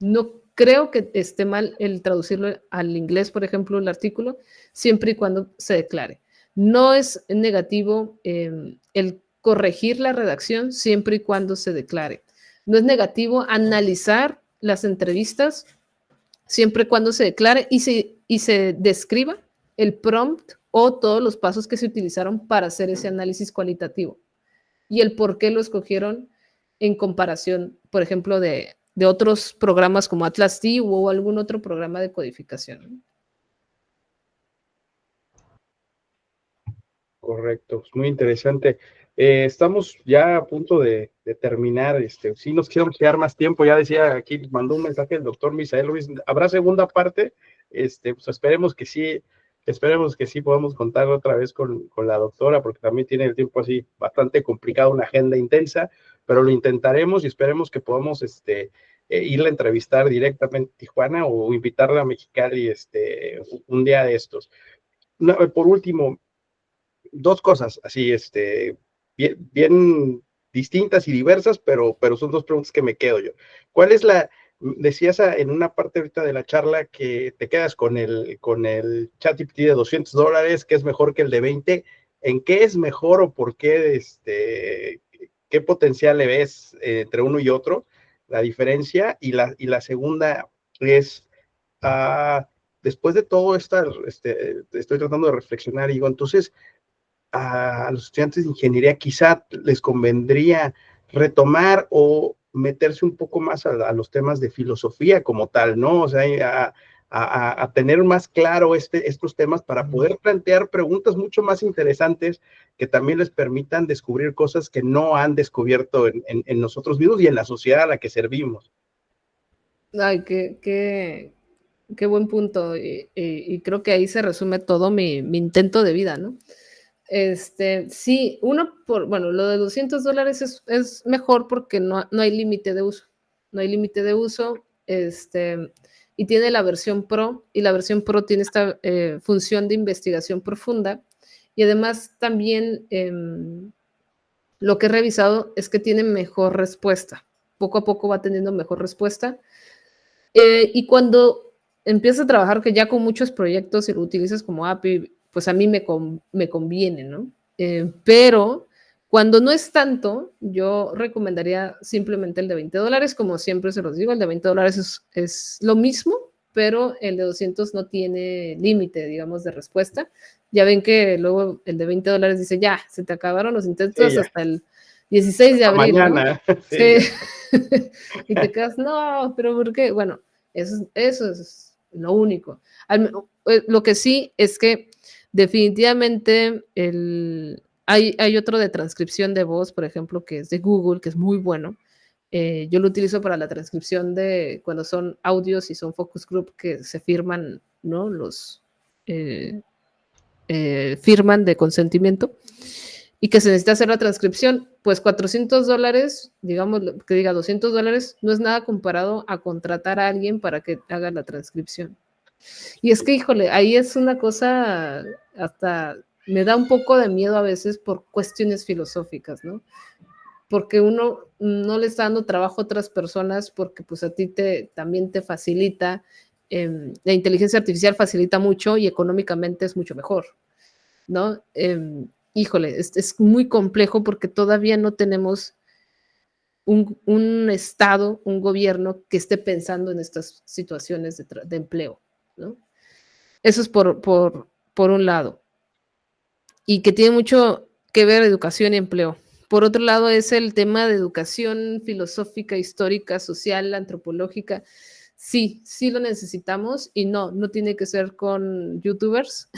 no creo que esté mal el traducirlo al inglés, por ejemplo, el artículo, siempre y cuando se declare. No es negativo el corregir la redacción siempre y cuando se declare. No es negativo analizar las entrevistas siempre y cuando se declare y se describa el prompt o todos los pasos que se utilizaron para hacer ese análisis cualitativo y el por qué lo escogieron en comparación, por ejemplo, de otros programas como Atlas T o algún otro programa de codificación. Correcto, muy interesante. Estamos ya a punto de terminar. Sí nos queremos quedar más tiempo. Ya decía aquí, mandó un mensaje el doctor Misael Ruiz. ¿Habrá segunda parte? Pues esperemos que sí podamos contar otra vez con la doctora, porque también tiene el tiempo así bastante complicado, una agenda intensa, pero lo intentaremos y esperemos que podamos irla a entrevistar directamente a Tijuana o invitarla a Mexicali un día de estos. Por último, dos cosas así, bien distintas y diversas, pero son dos preguntas que me quedo yo. ¿Cuál es decías en una parte ahorita de la charla que te quedas con el ChatGPT de $200, que es mejor que el de 20? ¿En qué es mejor o por qué, qué potencial le ves entre uno y otro? La diferencia. Y la segunda es, después de todo esto, estoy tratando de reflexionar y digo, entonces, a los estudiantes de ingeniería quizá les convendría retomar o meterse un poco más a los temas de filosofía como tal, ¿no? O sea, a tener más claro estos temas para poder plantear preguntas mucho más interesantes que también les permitan descubrir cosas que no han descubierto en nosotros mismos y en la sociedad a la que servimos. Ay, qué buen punto. Y creo que ahí se resume todo mi intento de vida, ¿no? Sí, lo de $200 es mejor porque no hay límite de uso. No hay límite de uso, y tiene la versión Pro, y la versión Pro tiene esta función de investigación profunda. Y además también lo que he revisado es que tiene mejor respuesta. Poco a poco va teniendo mejor respuesta. Y cuando empiezas a trabajar que ya con muchos proyectos y lo utilizas como API, pues a mí me conviene, ¿no? Pero cuando no es tanto, yo recomendaría simplemente el de $20, como siempre se los digo, el de $20 es lo mismo pero el de 200 no tiene límite, digamos, de respuesta. Ya ven que luego el de $20 dice, ya, se te acabaron los intentos Sí, hasta el 16 de abril, mañana. ¿no? Sí. Sí. Y te quedas, no, pero ¿por qué? Bueno, eso es lo único. Lo que sí es que definitivamente hay otro de transcripción de voz, por ejemplo, que es de Google, que es muy bueno. Yo lo utilizo para la transcripción de cuando son audios y son focus group que se firman, ¿no? Los firman de consentimiento y que se necesita hacer la transcripción, pues $400, digamos que diga $200, no es nada comparado a contratar a alguien para que haga la transcripción. Y es que, híjole, ahí es una cosa, hasta me da un poco de miedo a veces por cuestiones filosóficas, ¿no? Porque uno no le está dando trabajo a otras personas porque pues a ti también te facilita, la inteligencia artificial facilita mucho y económicamente es mucho mejor, ¿no? Híjole, es muy complejo porque todavía no tenemos un Estado, un gobierno que esté pensando en estas situaciones de empleo, ¿no? Eso es por un lado. Y que tiene mucho que ver educación y empleo. Por otro lado, es el tema de educación filosófica, histórica, social, antropológica. Sí, sí lo necesitamos y no tiene que ser con youtubers.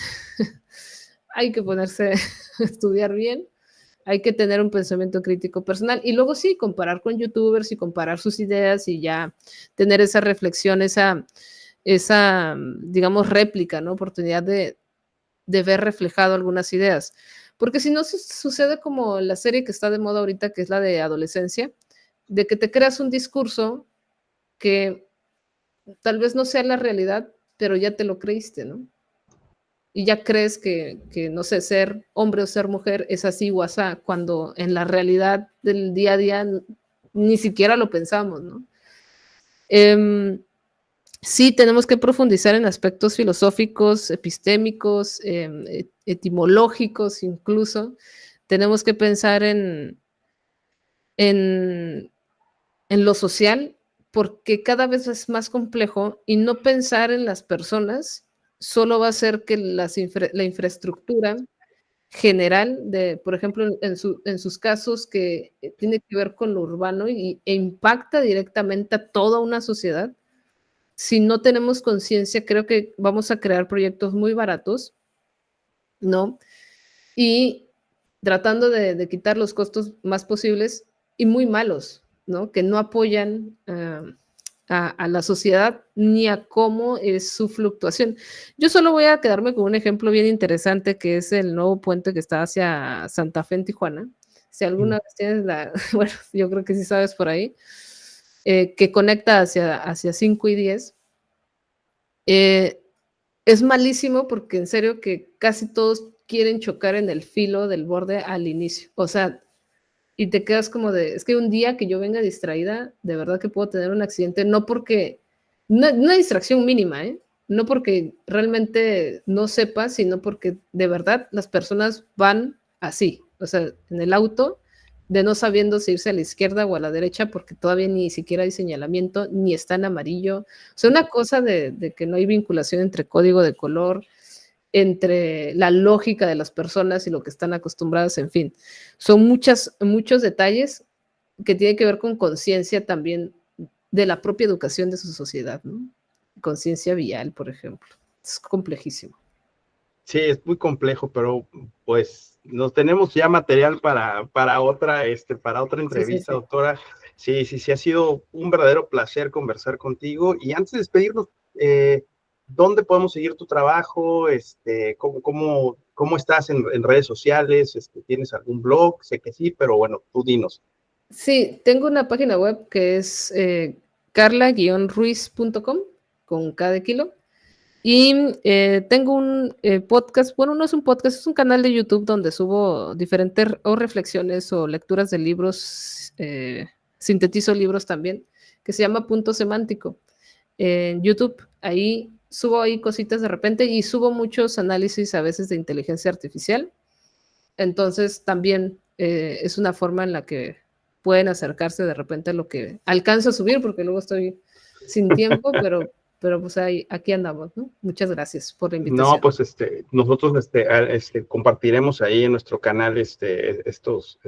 Hay que ponerse a estudiar bien, hay que tener un pensamiento crítico personal y luego sí, comparar con youtubers y comparar sus ideas y ya tener esa reflexión, esa digamos, réplica, ¿no? Oportunidad de ver reflejado algunas ideas. Porque si no, sucede como la serie que está de moda ahorita, que es la de adolescencia, de que te creas un discurso que tal vez no sea la realidad, pero ya te lo creíste, ¿no? Y ya crees que no sé, ser hombre o ser mujer es así o asá, cuando en la realidad del día a día ni siquiera lo pensamos, ¿no? Sí, tenemos que profundizar en aspectos filosóficos, epistémicos, etimológicos incluso. Tenemos que pensar en lo social, porque cada vez es más complejo y no pensar en las personas solo va a hacer que la infraestructura general de, por ejemplo, en sus casos que tiene que ver con lo urbano e impacta directamente a toda una sociedad. Si no tenemos conciencia, creo que vamos a crear proyectos muy baratos, ¿no? Y tratando de quitar los costos más posibles y muy malos, ¿no? Que no apoyan a la sociedad ni a cómo es su fluctuación. Yo solo voy a quedarme con un ejemplo bien interesante que es el nuevo puente que está hacia Santa Fe en Tijuana. Si alguna vez tienes bueno, yo creo que sí sabes por ahí, que conecta hacia 5 y 10. Es malísimo porque en serio que casi todos quieren chocar en el filo del borde al inicio. O sea, y te quedas como es que un día que yo venga distraída, de verdad que puedo tener un accidente, no porque, una distracción mínima, ¿eh? No porque realmente no sepa, sino porque de verdad las personas van así, o sea, en el auto, de no sabiendo si irse a la izquierda o a la derecha, porque todavía ni siquiera hay señalamiento, ni está en amarillo. O sea, una cosa de que no hay vinculación entre código de color, entre la lógica de las personas y lo que están acostumbradas, en fin. Son muchos detalles que tienen que ver con conciencia también de la propia educación de su sociedad, ¿no? Conciencia vial, por ejemplo. Es complejísimo. Sí, es muy complejo, pero pues nos tenemos ya material para otra entrevista, Sí. doctora. Sí, ha sido un verdadero placer conversar contigo. Y antes de despedirnos, ¿dónde podemos seguir tu trabajo? ¿Cómo estás en redes sociales? ¿Tienes algún blog? Sé que sí, pero bueno, tú dinos. Sí, tengo una página web que es carla-ruiz.com con K de kilo. Y tengo un podcast, bueno, no es un podcast, es un canal de YouTube donde subo diferentes reflexiones o lecturas de libros, sintetizo libros también, que se llama Punto Semántico. En YouTube, ahí subo ahí cositas de repente y subo muchos análisis a veces de inteligencia artificial. Entonces también es una forma en la que pueden acercarse de repente a lo que alcanzo a subir, porque luego estoy sin tiempo, pero pero pues aquí andamos, ¿no? Muchas gracias por la invitación. No, pues nosotros compartiremos ahí en nuestro canal estas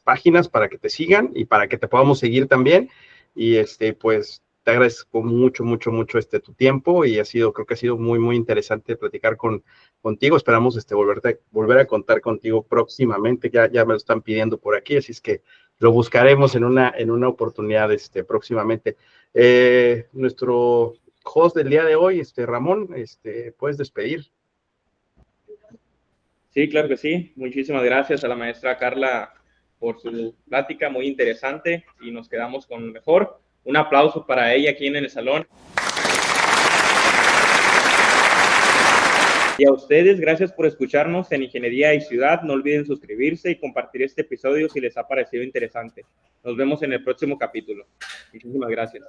páginas para que te sigan y para que te podamos seguir también. Y pues te agradezco mucho tu tiempo y creo que ha sido muy, muy interesante platicar contigo. Esperamos volver a contar contigo próximamente. Ya me lo están pidiendo por aquí, así es que lo buscaremos en una oportunidad próximamente. Nuestro host del día de hoy, Ramón, puedes despedir. Sí, claro que sí. Muchísimas gracias a la maestra Carla por su plática muy interesante y nos quedamos con lo mejor. Un aplauso para ella aquí en el salón. Y a ustedes, gracias por escucharnos en Ingeniería y Ciudad. No olviden suscribirse y compartir este episodio si les ha parecido interesante. Nos vemos en el próximo capítulo. Muchísimas gracias.